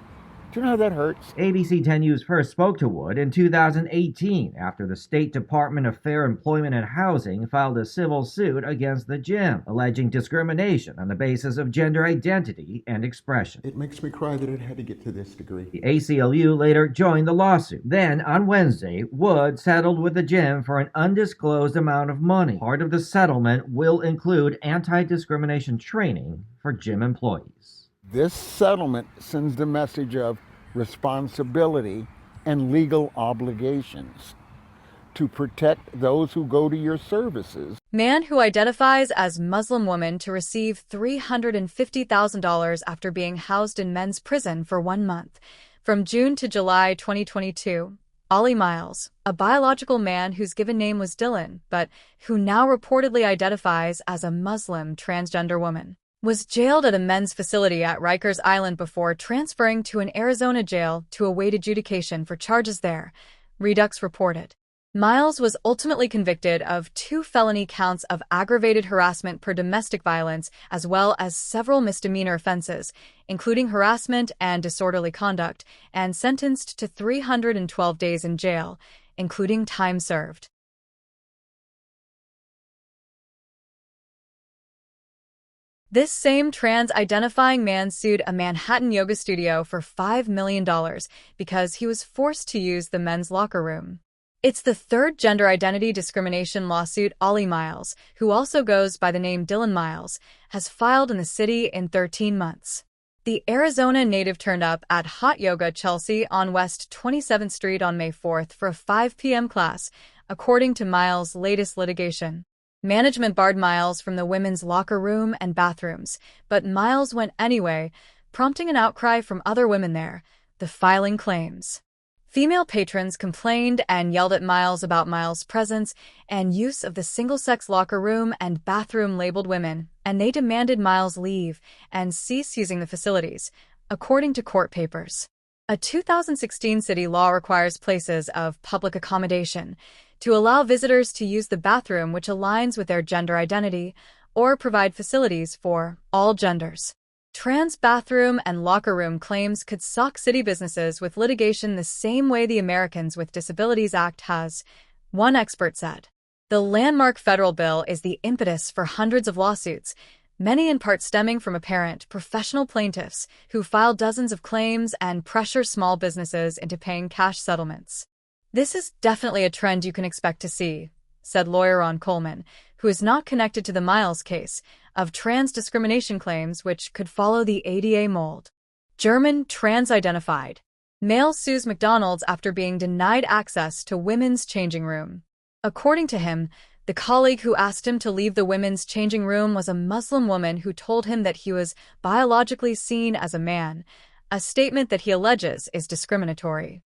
Do you know how that hurts? ABC 10 News first spoke to Wood in 2018 after the State Department of Fair Employment and Housing filed a civil suit against the gym, alleging discrimination on the basis of gender identity and expression. It makes me cry that it had to get to this degree. The ACLU later joined the lawsuit. Then, on Wednesday, Wood settled with the gym for an undisclosed amount of money. Part of the settlement will include anti-discrimination training for gym employees. This settlement sends the message of responsibility and legal obligations to protect those who go to your services. Man who identifies as Muslim woman to receive $350,000 after being housed in men's prison for 1 month. From June to July 2022, Ollie Miles, a biological man whose given name was Dylan, but who now reportedly identifies as a Muslim transgender woman, was jailed at a men's facility at Rikers Island before transferring to an Arizona jail to await adjudication for charges there, Redux reported. Miles was ultimately convicted of 2 felony counts of aggravated harassment per domestic violence, as well as several misdemeanor offenses, including harassment and disorderly conduct, and sentenced to 312 days in jail, including time served. This same trans-identifying man sued a Manhattan yoga studio for $5 million because he was forced to use the men's locker room. It's the third gender identity discrimination lawsuit Ollie Miles, who also goes by the name Dylan Miles, has filed in the city in 13 months. The Arizona native turned up at Hot Yoga Chelsea on West 27th Street on May 4th for a 5 p.m. class, according to Miles' latest litigation. Management barred Miles from the women's locker room and bathrooms, but Miles went anyway, prompting an outcry from other women there, the filing claims. Female patrons complained and yelled at Miles about Miles' presence and use of the single-sex locker room and bathroom labeled women, and they demanded Miles leave and cease using the facilities, according to court papers. A 2016 city law requires places of public accommodation to allow visitors to use the bathroom which aligns with their gender identity or provide facilities for all genders. Trans bathroom and locker room claims could sock city businesses with litigation the same way the Americans with Disabilities Act has, one expert said. The landmark federal bill is the impetus for hundreds of lawsuits, many in part stemming from apparent professional plaintiffs who file dozens of claims and pressure small businesses into paying cash settlements. This is definitely a trend you can expect to see, said lawyer Ron Coleman, who is not connected to the Miles case, of trans discrimination claims which could follow the ADA mold. German trans-identified. Male sues McDonald's after being denied access to women's changing room. According to him, the colleague who asked him to leave the women's changing room was a Muslim woman who told him that he was biologically seen as a man, a statement that he alleges is discriminatory.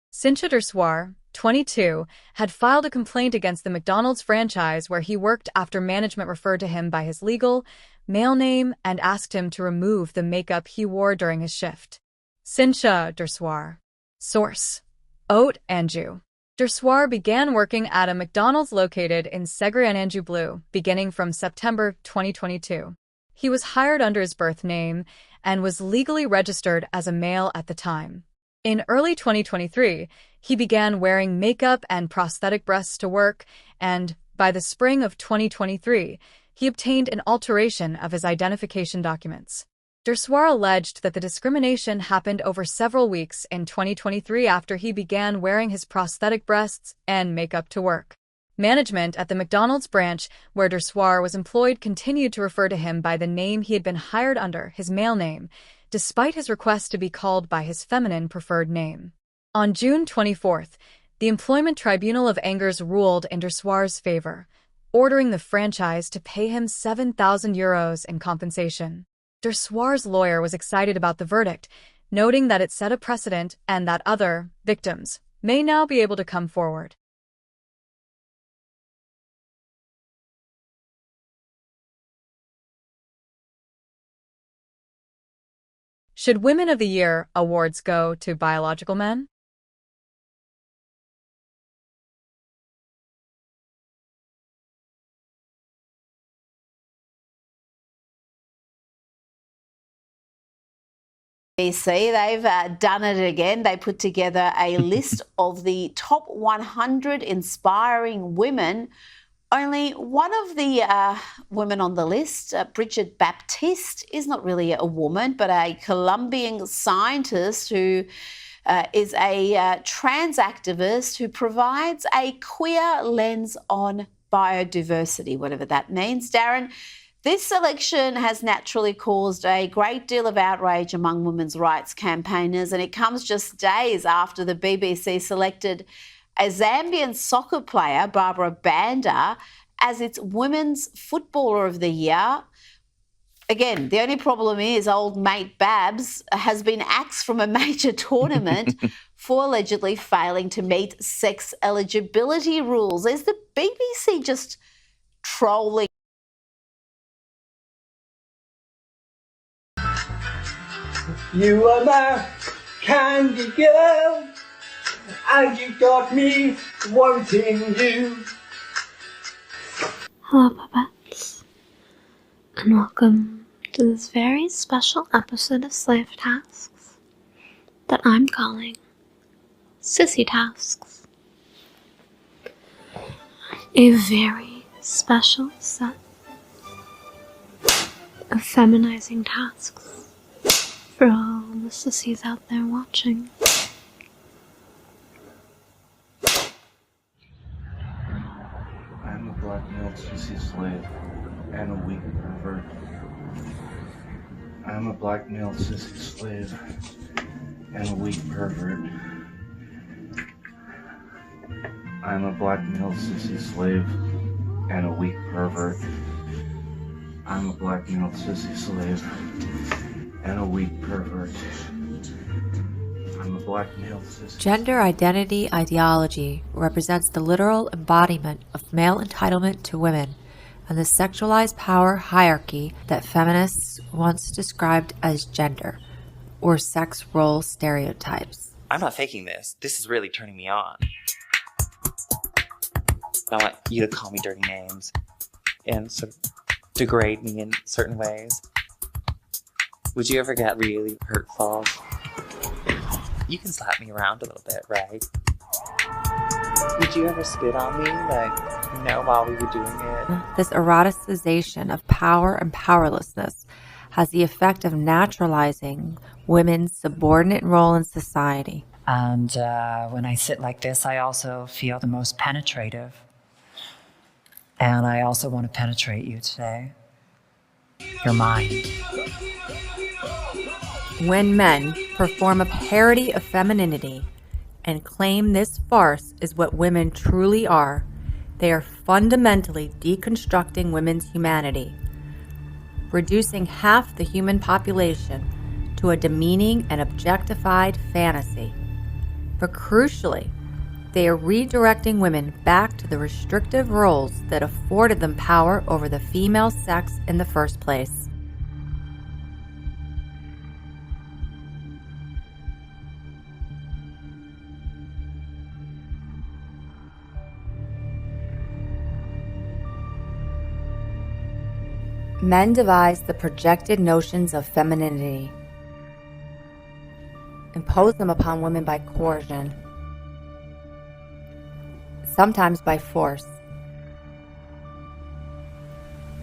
Cynthia Dersoir, 22, had filed a complaint against the McDonald's franchise where he worked after management referred to him by his legal, male name and asked him to remove the makeup he wore during his shift. Cynthia Dersoir. Source: Haute Anjou. Dersoir began working at a McDonald's located in Segre-en-Anjou Bleu, beginning from September 2022. He was hired under his birth name and was legally registered as a male at the time. In early 2023, he began wearing makeup and prosthetic breasts to work, and by the spring of 2023, he obtained an alteration of his identification documents. Dersoir alleged that the discrimination happened over several weeks in 2023 after he began wearing his prosthetic breasts and makeup to work. Management at the McDonald's branch where Dersoir was employed continued to refer to him by the name he had been hired under, his male name, despite his request to be called by his feminine preferred name. On June 24th, the Employment Tribunal of Angers ruled in Dersoir's favor, ordering the franchise to pay him €7,000 in compensation. Dersoir's lawyer was excited about the verdict, noting that it set a precedent and that other victims may now be able to come forward. Should Women of the Year awards go to biological men? They've done it again. They put together a list of the top 100 inspiring women. Only one of the women on the list, Bridget Baptiste, is not really a woman, but a Colombian scientist who is a trans activist who provides a queer lens on biodiversity, whatever that means. Darren, this selection has naturally caused a great deal of outrage among women's rights campaigners, and it comes just days after the BBC selected a Zambian soccer player, Barbara Banda, as its Women's Footballer of the Year. Again, the only problem is old mate Babs has been axed from a major tournament for allegedly failing to meet sex eligibility rules. Is the BBC just trolling? You are my candy girl, and you got me wanting you. Hello, puppets, and welcome to this very special episode of Slave Tasks that I'm calling Sissy Tasks. A very special set of feminizing tasks for all the sissies out there watching. I'm a black-male sissy slave and a weak pervert. I'm a black-male sissy slave and a weak pervert. I'm a black-male sissy slave and a weak pervert. I'm a black-male sissy slave and a weak pervert. I'm a black male cis. Gender identity ideology represents the literal embodiment of male entitlement to women and the sexualized power hierarchy that feminists once described as gender, or sex role stereotypes. I'm not faking this. This is really turning me on. I want you to call me dirty names and sort of degrade me in certain ways. Would you ever get really hurtful? You can slap me around a little bit, right? Would you ever spit on me, while we were doing it? This eroticization of power and powerlessness has the effect of naturalizing women's subordinate role in society. And when I sit like this, I also feel the most penetrative. And I also want to penetrate you today. Your mind. When men perform a parody of femininity and claim this farce is what women truly are, they are fundamentally deconstructing women's humanity, reducing half the human population to a demeaning and objectified fantasy. But crucially, they are redirecting women back to the restrictive roles that afforded them power over the female sex in the first place. Men devise the projected notions of femininity, impose them upon women by coercion, sometimes by force,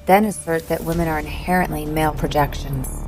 then assert that women are inherently male projections.